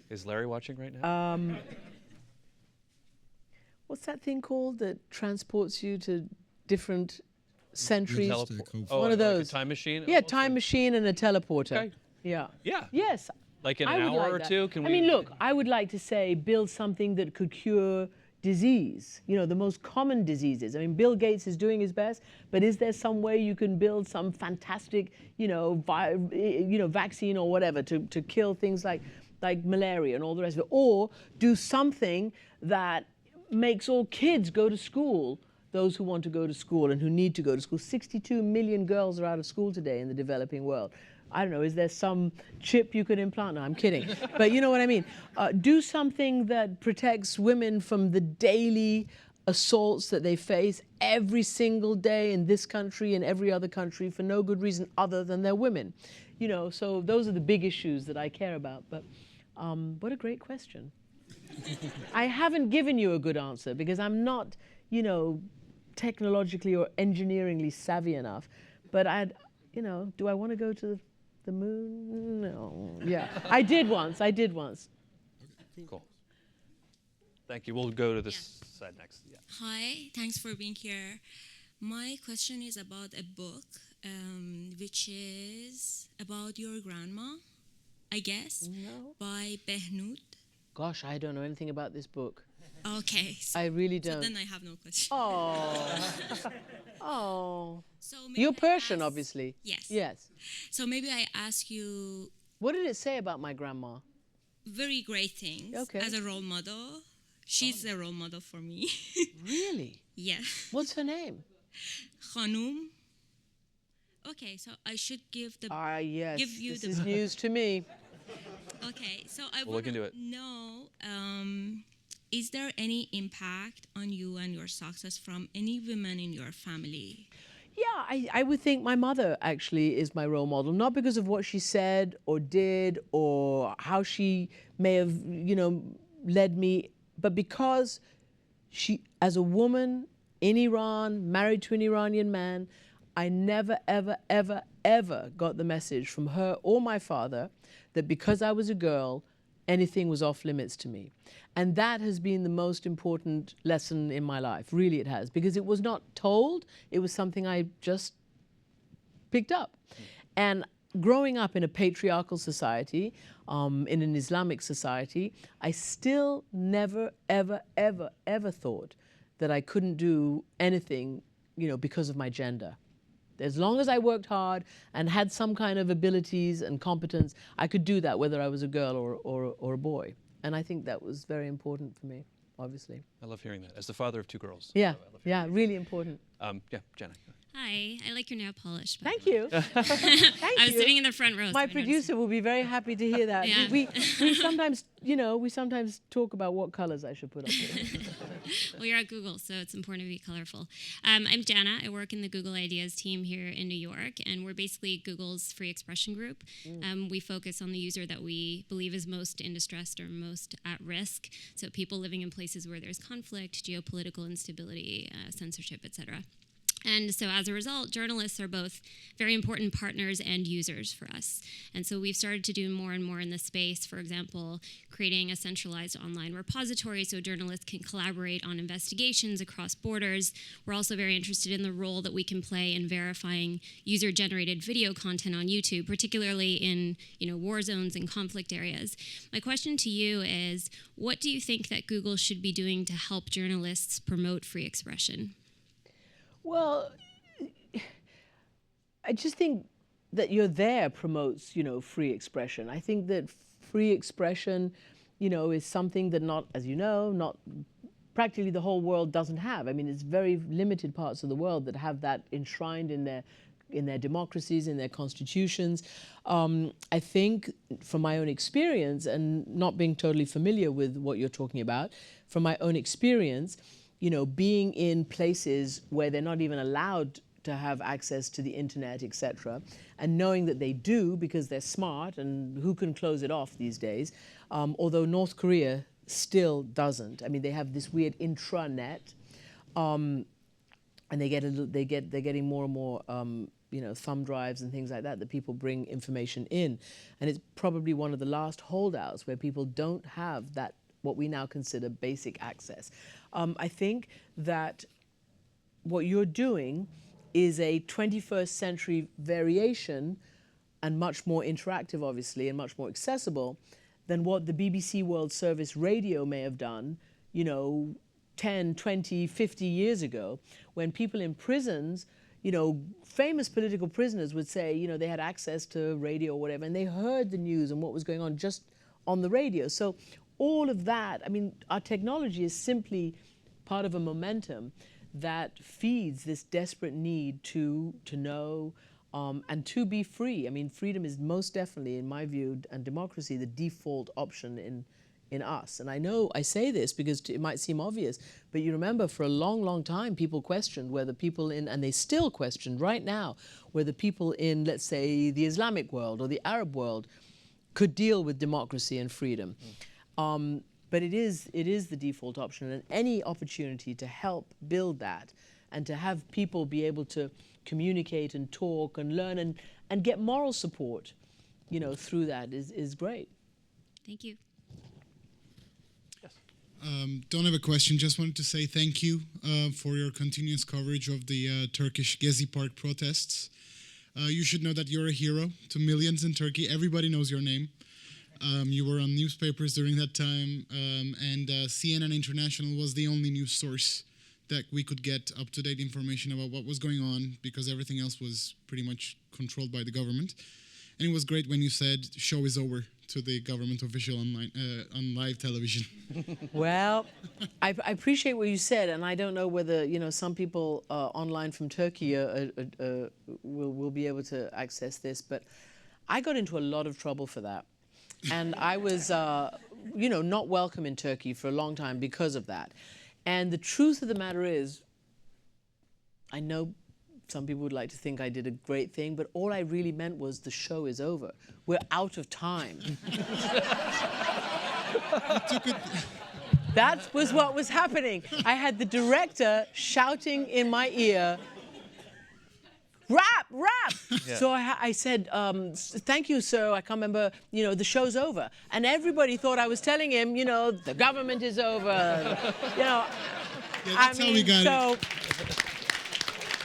Is Larry watching right now? What's that thing called that transports you to different centuries? One of those. Like a time machine? Yeah, time machine and a teleporter. Okay. Yeah. Yeah. Yes. Like in an hour or two? I mean, look, I would like to say build something that could cure disease, you know, the most common diseases. I mean, Bill Gates is doing his best, but is there some way you can build some fantastic, you know, vaccine or whatever to kill things like malaria and all the rest of it? Or do something that makes all kids go to school, those who want to go to school and who need to go to school. 62 million girls are out of school today in the developing world. I don't know, is there some chip you could implant? No, I'm kidding. But you know what I mean. Do something that protects women from the daily assaults that they face every single day in this country and every other country for no good reason other than they're women. You know, so those are the big issues that I care about. But what a great question. I haven't given you a good answer because I'm not, you know, technologically or engineeringly savvy enough. But you know, do I want to go to the moon? No. Yeah, I did once. Cool. Thank you. We'll go to this side next. Yeah. Hi, thanks for being here. My question is about a book, which is about your grandma, I guess, by Behnoud. Gosh, I don't know anything about this book. Okay. So, I really don't. So then I have no question. Oh. Oh. So you're Persian, obviously. Yes. Yes. So maybe I ask you... What did it say about my grandma? very great things as a role model. She's a role model for me. Really? Yeah. What's her name? Khanum. Okay, so I should give the Yes. give you This the is news to me. Okay, so I We'll look want into to it. know, is there any impact on you and your success from any women in your family? Yeah, I would think my mother actually is my role model, not because of what she said or did or how she may have, led me, but because she, as a woman in Iran, married to an Iranian man, I never, ever, ever, ever got the message from her or my father that because I was a girl, anything was off limits to me. And that has been the most important lesson in my life. Really, it has, because it was not told. It was something I just picked up. And growing up in a patriarchal society, in an Islamic society, I still never, ever, ever, ever thought that I couldn't do anything, because of my gender. As long as I worked hard and had some kind of abilities and competence, I could do that whether I was a girl or a boy. And I think that was very important for me, obviously. I love hearing that. As the father of two girls. Yeah, I love hearing really important. yeah, Jenna. Hi, I like your nail polish. Thank you. I was sitting in the front row. so My I noticed producer will be very happy to hear that. Yeah. We sometimes, we sometimes talk about what colors I should put up there. Well, you're at Google, so it's important to be colorful. I'm Jana. I work in the Google Ideas team here in New York, and we're basically Google's free expression group. We focus on the user that we believe is most in distress or most at risk, so people living in places where there's conflict, geopolitical instability, censorship, etc. And so as a result, journalists are both very important partners and users for us. And so we've started to do more and more in this space, for example, creating a centralized online repository so journalists can collaborate on investigations across borders. We're also very interested in the role that we can play in verifying user-generated video content on YouTube, particularly in war zones and conflict areas. My question to you is, what do you think that Google should be doing to help journalists promote free expression? Well, I just think that you're there promotes, free expression. I think that free expression, is something that not practically the whole world doesn't have. I mean, it's very limited parts of the world that have that enshrined in their democracies, in their constitutions. I think from my own experience, and not being totally familiar with what you're talking about, from my own experience, being in places where they're not even allowed to have access to the internet, etc., and knowing that they do because they're smart, and who can close it off these days, although North Korea still doesn't. I mean, they have this weird intranet, and they're getting more and more thumb drives and things like that people bring information in, and it's probably one of the last holdouts where people don't have that, what we now consider basic access. I think that what you're doing is a 21st century variation, and much more interactive, obviously, and much more accessible than what the BBC World Service Radio may have done, 10, 20, 50 years ago, when people in prisons, famous political prisoners would say, they had access to radio or whatever, and they heard the news and what was going on just on the radio. So all of that, I mean, our technology is simply part of a momentum that feeds this desperate need to know and to be free. I mean, freedom is most definitely, in my view, and democracy, the default option in us. And I know I say this because it might seem obvious, but you remember for a long, long time, people questioned whether people and they still question right now, whether people in, let's say, the Islamic world or the Arab world could deal with democracy and freedom. But it is the default option, and any opportunity to help build that and to have people be able to communicate and talk and learn and get moral support, through that is great. Thank you. Yes. Don't have a question, just wanted to say thank you for your continuous coverage of the Turkish Gezi Park protests. You should know that you're a hero to millions in Turkey. Everybody knows your name. You were on newspapers during that time, and CNN International was the only news source that we could get up-to-date information about what was going on, because everything else was pretty much controlled by the government. And it was great when you said, show is over to the government official on live television. Well, I appreciate what you said, and I don't know whether some people online from Turkey will be able to access this, but I got into a lot of trouble for that, and I was not welcome in Turkey for a long time because of that. And the truth of the matter is, I know some people would like to think I did a great thing, but all I really meant was the show is over. We're out of time. That was what was happening. I had the director shouting in my ear, "Rap, rap!" Yeah. So I said, "Thank you, sir. I can't remember, the show's over." And everybody thought I was telling him, the government is over. Yeah, that's how we got it.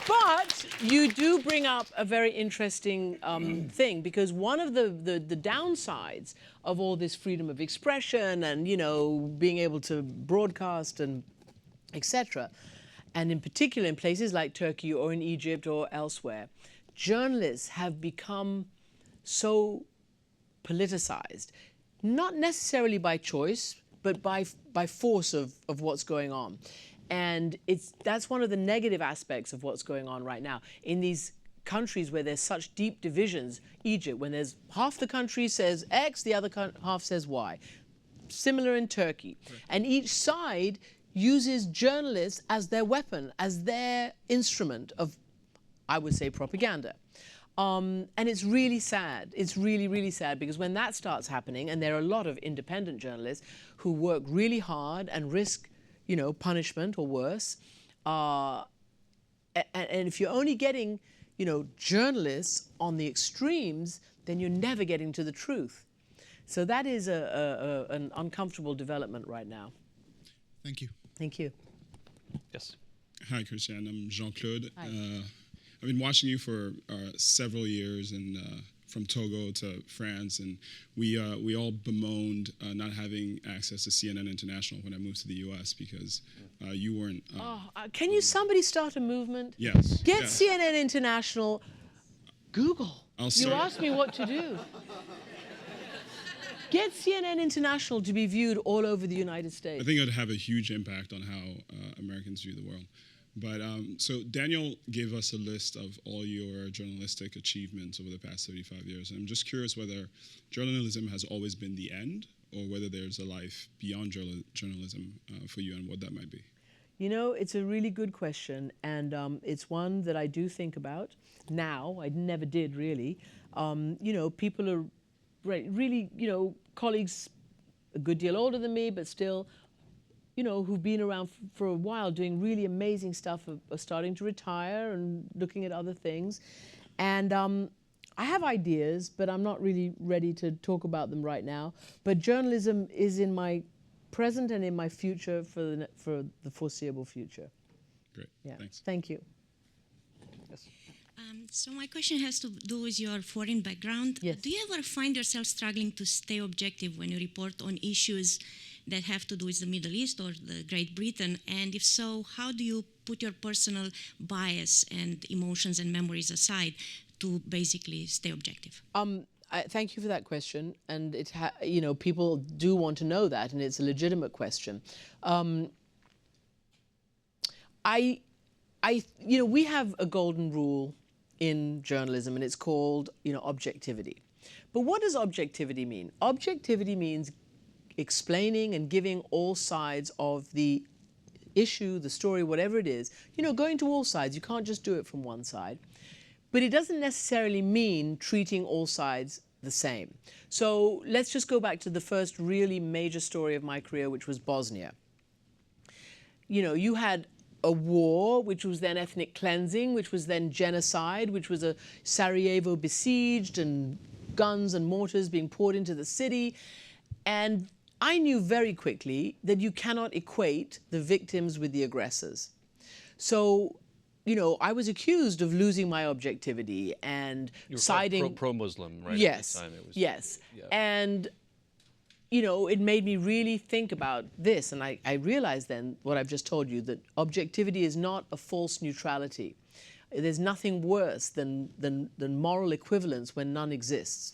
But you do bring up a very interesting thing, because one of the downsides of all this freedom of expression and, being able to broadcast and etc., and in particular in places like Turkey or in Egypt or elsewhere, journalists have become so politicized, not necessarily by choice, but by force of what's going on. And that's one of the negative aspects of what's going on right now. In these countries where there's such deep divisions, Egypt, when there's half the country says X, the other half says Y. Similar in Turkey. Right. And each side uses journalists as their weapon, as their instrument of, I would say, propaganda. And it's really sad. It's really, really sad, because when that starts happening, and there are a lot of independent journalists who work really hard and risk punishment or worse. And if you're only getting, journalists on the extremes, then you're never getting to the truth. So that is an uncomfortable development right now. Thank you. Thank you. Yes. Hi, Christiane. I'm Jean-Claude. Hi. I've been watching you for several years, and from Togo to France, and we all bemoaned not having access to CNN International when I moved to the U.S. because you weren't. Can somebody start a movement? Yes. Get yes. CNN International. Google. You asked me what to do. Get CNN International to be viewed all over the United States. I think it would have a huge impact on how Americans view the world. But so Daniel gave us a list of all your journalistic achievements over the past 75 years. And I'm just curious whether journalism has always been the end, or whether there's a life beyond journalism for you, and what that might be. It's a really good question, and it's one that I do think about now. I never did, really. People are really, colleagues a good deal older than me, but still, who've been around for a while doing really amazing stuff, are starting to retire and looking at other things. And I have ideas, but I'm not really ready to talk about them right now. But journalism is in my present and in my future for the foreseeable future. Great, yeah. Thanks. Thank you. Yes. So my question has to do with your foreign background. Yes. Do you ever find yourself struggling to stay objective when you report on issues that have to do with the Middle East or the Great Britain? And if so, how do you put your personal bias and emotions and memories aside to basically stay objective? Thank you for that question. And people do want to know that, and it's a legitimate question. We have a golden rule in journalism, and it's called, objectivity. But what does objectivity mean? Objectivity means explaining and giving all sides of the issue, the story, whatever it is, going to all sides. You can't just do it from one side. But it doesn't necessarily mean treating all sides the same. So let's just go back to the first really major story of my career, which was Bosnia. You had a war, which was then ethnic cleansing, which was then genocide, which was a Sarajevo besieged and guns and mortars being poured into the city. And I knew very quickly that you cannot equate the victims with the aggressors. So, I was accused of losing my objectivity and siding pro-Muslim, right? Yes, at the time it was, yes. Yeah. And, it made me really think about this. And I realized then what I've just told you, that objectivity is not a false neutrality. There's nothing worse than moral equivalence when none exists.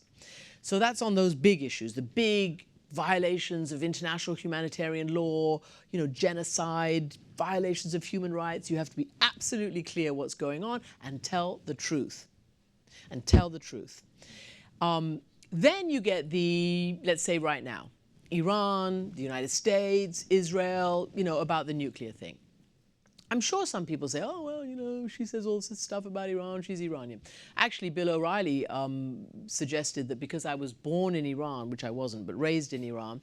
So that's on those big issues, the big violations of international humanitarian law, genocide, violations of human rights. You have to be absolutely clear what's going on and tell the truth. And tell the truth. Then you get let's say right now, Iran, the United States, Israel, about the nuclear thing. I'm sure some people say, oh, well, she says all this stuff about Iran, she's Iranian. Actually, Bill O'Reilly suggested that because I was born in Iran, which I wasn't, but raised in Iran,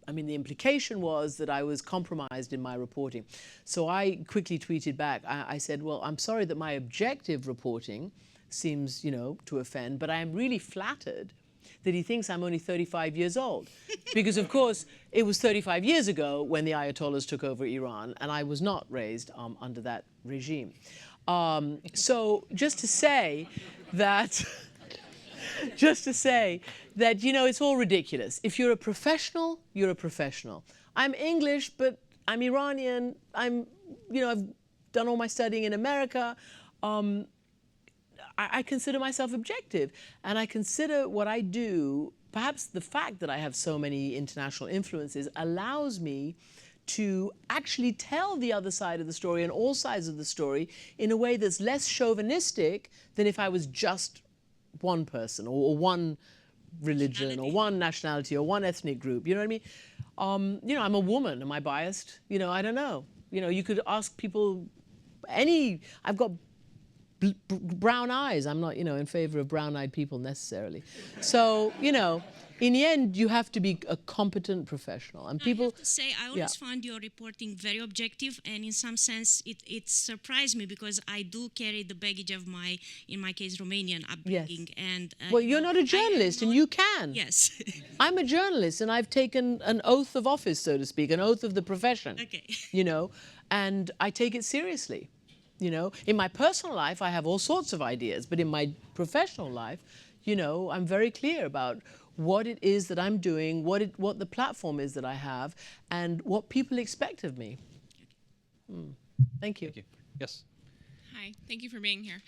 I mean, the implication was that I was compromised in my reporting. So I quickly tweeted back, I said, well, I'm sorry that my objective reporting seems, to offend, but I am really flattered that he thinks I'm only 35 years old. Because, of course, it was 35 years ago when the Ayatollahs took over Iran, and I was not raised under that regime. So just to say that, it's all ridiculous. If you're a professional, you're a professional. I'm English, but I'm Iranian. I've done all my studying in America. I consider myself objective, and I consider what I do, perhaps the fact that I have so many international influences allows me to actually tell the other side of the story and all sides of the story in a way that's less chauvinistic than if I was just one person or one religion or one nationality or one ethnic group. You know what I mean? I'm a woman. Am I biased? I don't know. You could ask people I've got brown eyes. I'm not, in favor of brown-eyed people necessarily. So, in the end, you have to be a competent professional. And people, I have to say, I always found your reporting very objective, and in some sense, it surprised me because I do carry the baggage of in my case, Romanian upbringing. Yes. And well, you're not a journalist, and you can. Yes. I'm a journalist, and I've taken an oath of office, so to speak, an oath of the profession. Okay. And I take it seriously. In my personal life, I have all sorts of ideas, but in my professional life, I'm very clear about what it is that I'm doing, what the platform is that I have, and what people expect of me. Thank you. Thank you. Yes. Hi, thank you for being here.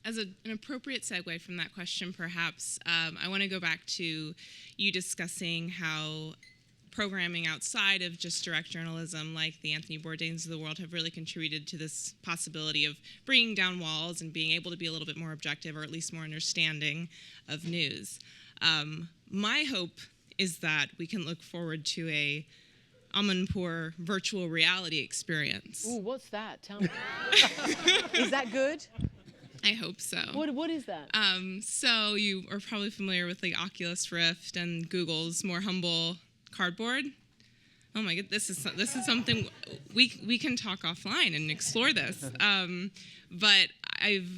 As an appropriate segue from that question, perhaps, I want to go back to you discussing how programming outside of just direct journalism, like the Anthony Bourdains of the world, have really contributed to this possibility of bringing down walls and being able to be a little bit more objective, or at least more understanding of news. My hope is that we can look forward to a Amanpour virtual reality experience. Ooh, what's that? Tell me. Is that good? I hope so. What is that? So you are probably familiar with the Oculus Rift and Google's more humble Cardboard. Oh my god, this is something we can talk offline and explore this. But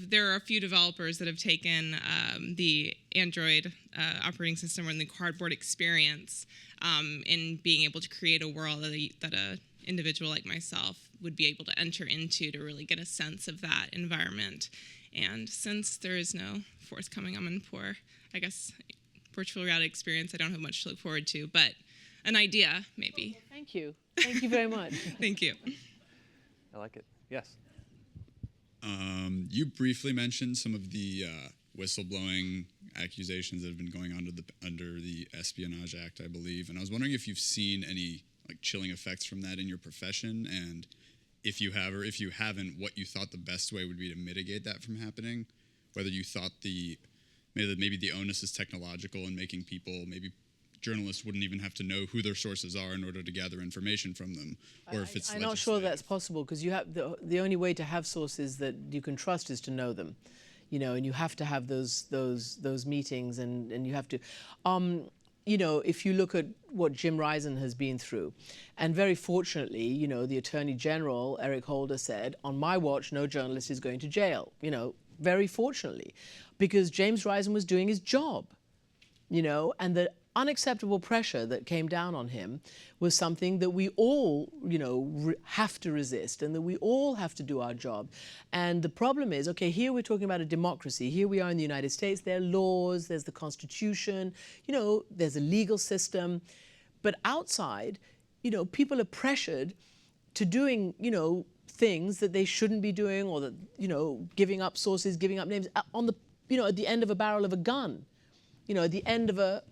there are a few developers that have taken the Android operating system and the Cardboard experience in being able to create a world that a individual like myself would be able to enter into to really get a sense of that environment. And since there is no forthcoming Amanpour, I guess virtual reality experience, I don't have much to look forward to, but an idea, maybe. Okay, thank you. Thank you very much. Thank you. I like it. Yes. You briefly mentioned some of the whistleblowing accusations that have been going on under the Espionage Act, I believe, and I was wondering if you've seen any chilling effects from that in your profession, and if you have or if you haven't, what you thought the best way would be to mitigate that from happening, whether you thought maybe the onus is technological and making people, maybe journalists wouldn't even have to know who their sources are in order to gather information from them, or if it's I'm not sure that's possible, because you have the only way to have sources that you can trust is to know them, and you have to have those meetings, and you have to, if you look at what Jim Risen has been through, and very fortunately, the Attorney General Eric Holder said, on my watch, no journalist is going to jail. Very fortunately, because James Risen was doing his job, and the unacceptable pressure that came down on him was something that we all, have to resist, and that we all have to do our job. And the problem is, okay, here we're talking about a democracy. Here we are in the United States. There are laws, there's the Constitution, there's a legal system. But outside, people are pressured to doing, things that they shouldn't be doing, or that, giving up sources, giving up names on the, at the end of a barrel of a gun, at the end of a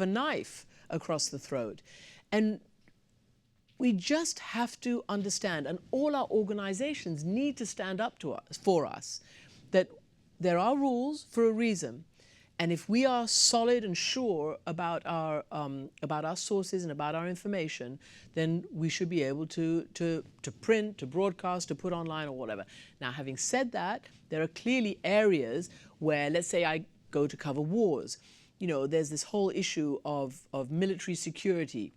knife across the throat. And we just have to understand, and all our organizations need to stand up to us, for us, that there are rules for a reason. And if we are solid and sure about our sources and about our information, then we should be able to print, to broadcast, to put online or whatever. Now, having said that, there are clearly areas where, let's say I go to cover wars, there's this whole issue of military security.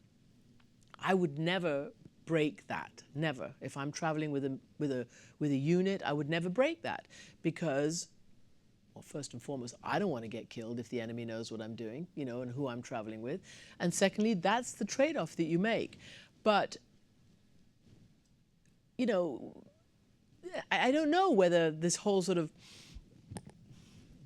I would never break that, never. If I'm traveling with a unit, I would never break that, because, well, first and foremost, I don't want to get killed if the enemy knows what I'm doing, and who I'm traveling with. And secondly, that's the trade-off that you make. But, I don't know whether this whole sort of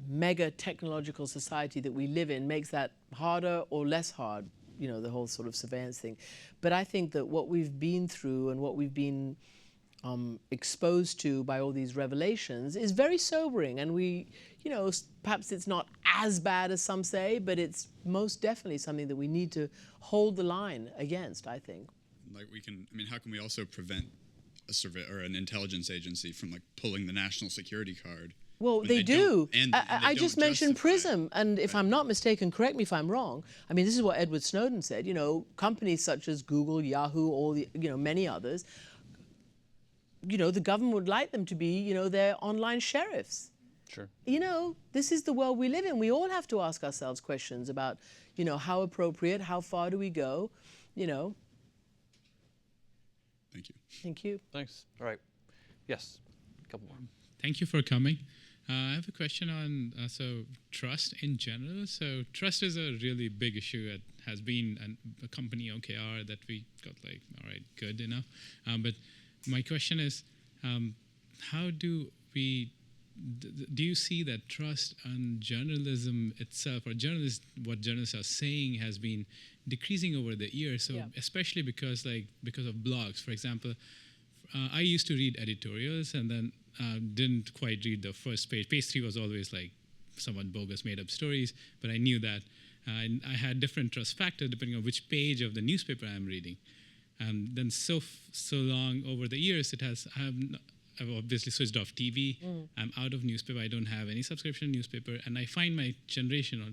mega technological society that we live in makes that harder or less hard, the whole sort of surveillance thing. But I think that what we've been through and what we've been exposed to by all these revelations is very sobering. And we, perhaps it's not as bad as some say, but it's most definitely something that we need to hold the line against, I think. How can we also prevent a survey or an intelligence agency from pulling the national security card? Well, they do. And I just mentioned PRISM, and if I'm not mistaken, correct me if I'm wrong. This is what Edward Snowden said. Companies such as Google, Yahoo, all the, many others, the government would like them to be, their online sheriffs. Sure. This is the world we live in. We all have to ask ourselves questions about, how appropriate, how far do we go, Thank you. Thank you. Thanks. All right. Yes. A couple more. Thank you for coming. I have a question on trust in general. So trust is a really big issue. It has been a company, OKR, that we got all right, good enough. But my question is, how do you see that trust on journalism itself, or what journalists are saying, has been decreasing over the years? So especially because of blogs, for example. I used to read editorials and then didn't quite read the first page. Page 3 was always somewhat bogus, made-up stories, but I knew that. I had different trust factors depending on which page of the newspaper I'm reading. Then so long over the years, I've obviously switched off TV. I'm out of newspaper. I don't have any subscription newspaper. And I find my generation, or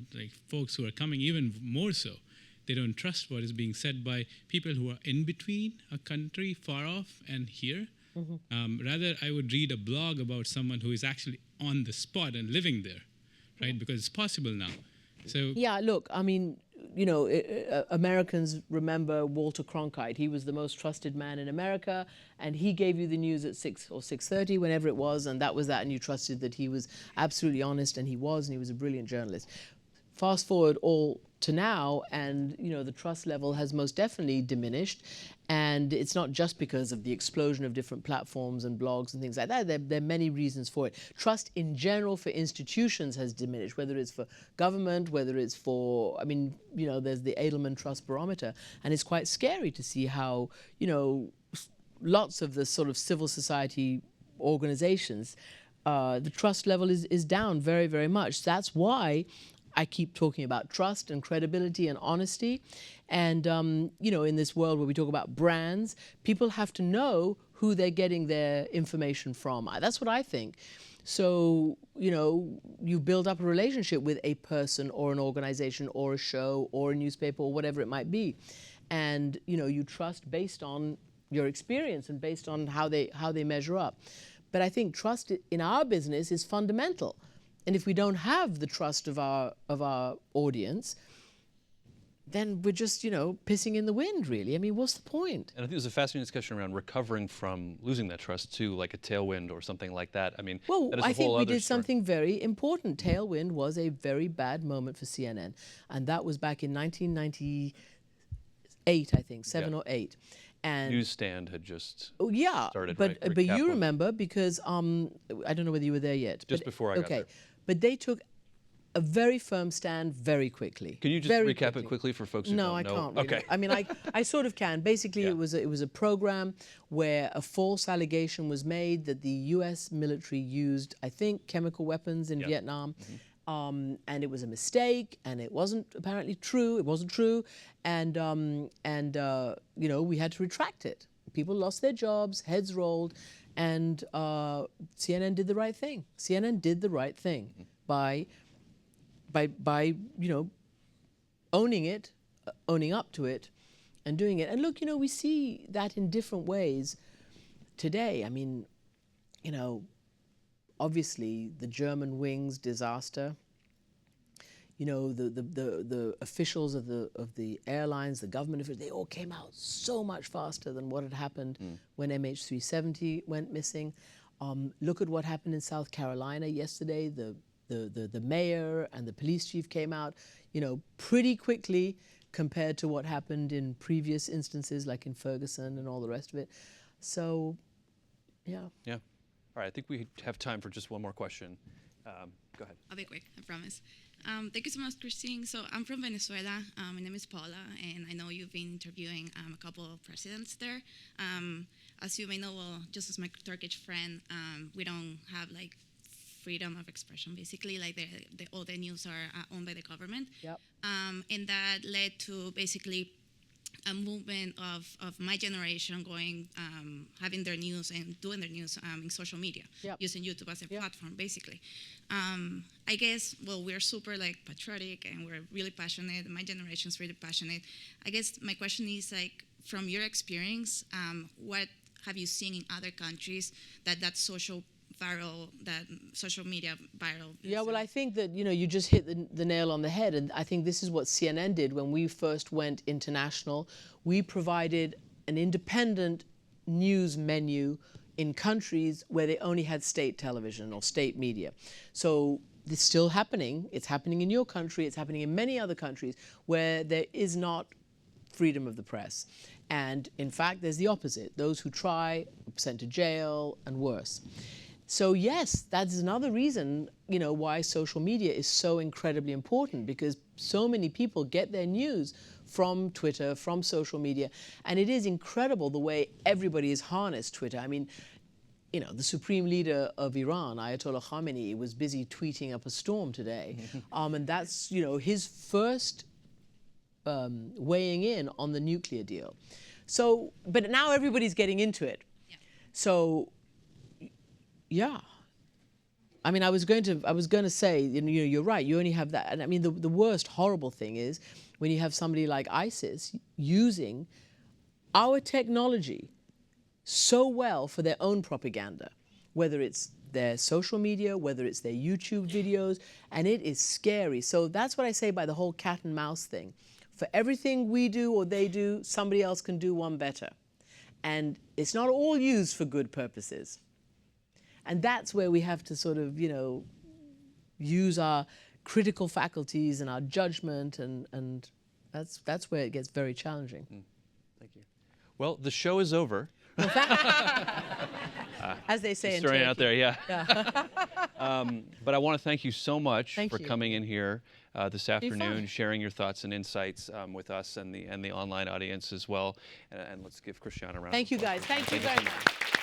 folks who are coming even more so, they don't trust what is being said by people who are in between a country far off and here. Rather, I would read a blog about someone who is actually on the spot and living there, right? Because it's possible now. So yeah, look, Americans remember Walter Cronkite. He was the most trusted man in America, and he gave you the news at 6 or 6:30, whenever it was, and that was that, and you trusted that he was absolutely honest, and he was a brilliant journalist. Fast forward all to now, and the trust level has most definitely diminished, and it's not just because of the explosion of different platforms and blogs and things like that. There are many reasons for it. Trust in general for institutions has diminished, whether it's for government, whether it's for, there's the Edelman Trust Barometer, and it's quite scary to see how, lots of the sort of civil society organizations, the trust level is down very, very much. That's why I keep talking about trust and credibility and honesty. And, in this world where we talk about brands, people have to know who they're getting their information from. That's what I think. So, you build up a relationship with a person or an organization or a show or a newspaper or whatever it might be. And, you trust based on your experience and based on how they measure up. But I think trust in our business is fundamental. And if we don't have the trust of our audience, then we're just, pissing in the wind, really. What's the point? And I think there's a fascinating discussion around recovering from losing that trust too, like a tailwind or something like that. Well, that is I think we did story. something very important. Tailwind was a very bad moment for CNN. And that was back in 1998, I think, 7 or 8. And Newsstand had just started. But right? but you remember because I don't know whether you were there yet. Just before I got there. But they took a very firm stand very quickly. Can you just very recap quickly. it quickly for folks who No, don't I know? can't. Really. Okay. I mean, I sort of can. Basically, Yeah. it was a program where a false allegation was made that the U.S. military used, I think, chemical weapons in Vietnam, and it was a mistake, and it wasn't apparently true. It wasn't true, and you know, we had to retract it. People lost their jobs, heads rolled, and CNN did the right thing. CNN did the right thing by you know, owning it, owning up to it, and doing it. And look, you know, we see that in different ways today. I mean, you know, obviously the German wings disaster. You know, the officials of the airlines, the government officials, they all came out so much faster than what had happened when MH370 went missing. Look at what happened in South Carolina yesterday. The mayor and the police chief came out, you know, pretty quickly compared to what happened in previous instances, like in Ferguson and all the rest of it. So, yeah. Yeah. All right, I think we have time for just one more question. Go ahead. I'll be quick, I promise. Thank you so much, Christine. So I'm from Venezuela. My name is Paula, and I know you've been interviewing a couple of presidents there. As you may know, well, just as my Turkish friend, we don't have like freedom of expression, basically. Like all the news are owned by the government. Yep. And that led to basically a movement of my generation going, having their news and doing their news in social media, using YouTube as a platform, basically. I guess, well, we're super like patriotic and we're really passionate. My generation's really passionate. I guess my question is like, from your experience, what have you seen in other countries that social media viral? Yeah, well, I think that, you know, you just hit the nail on the head. And I think this is what CNN did when we first went international. We provided an independent news menu in countries where they only had state television or state media. So it's still happening. It's happening in your country. It's happening in many other countries where there is not freedom of the press. And in fact, there's the opposite. Those who try are sent to jail and worse. So yes, that's another reason, you know, why social media is so incredibly important, because so many people get their news from Twitter, from social media, and it is incredible the way everybody has harnessed Twitter. I mean, you know, the supreme leader of Iran, Ayatollah Khamenei, was busy tweeting up a storm today, and that's, you know, his first weighing in on the nuclear deal. So, but now everybody's getting into it. Yeah. So. Yeah, I mean, I was going to say, you know, you're right. You only have that, and I mean, the worst horrible thing is when you have somebody like ISIS using our technology so well for their own propaganda, whether it's their social media, whether it's their YouTube videos, and it is scary. So that's what I say by the whole cat and mouse thing. For everything we do or they do, somebody else can do one better, and it's not all used for good purposes. And that's where we have to sort of, you know, use our critical faculties and our judgment, and that's where it gets very challenging. Thank you. Well, the show is over. As they say in Turkey. Turkey. Out there, yeah. But I want to thank you so much for you. coming in here this afternoon, sharing your thoughts and insights with us and the online audience as well. And let's give Christiane a round. Thank you, guys. Thank you very much.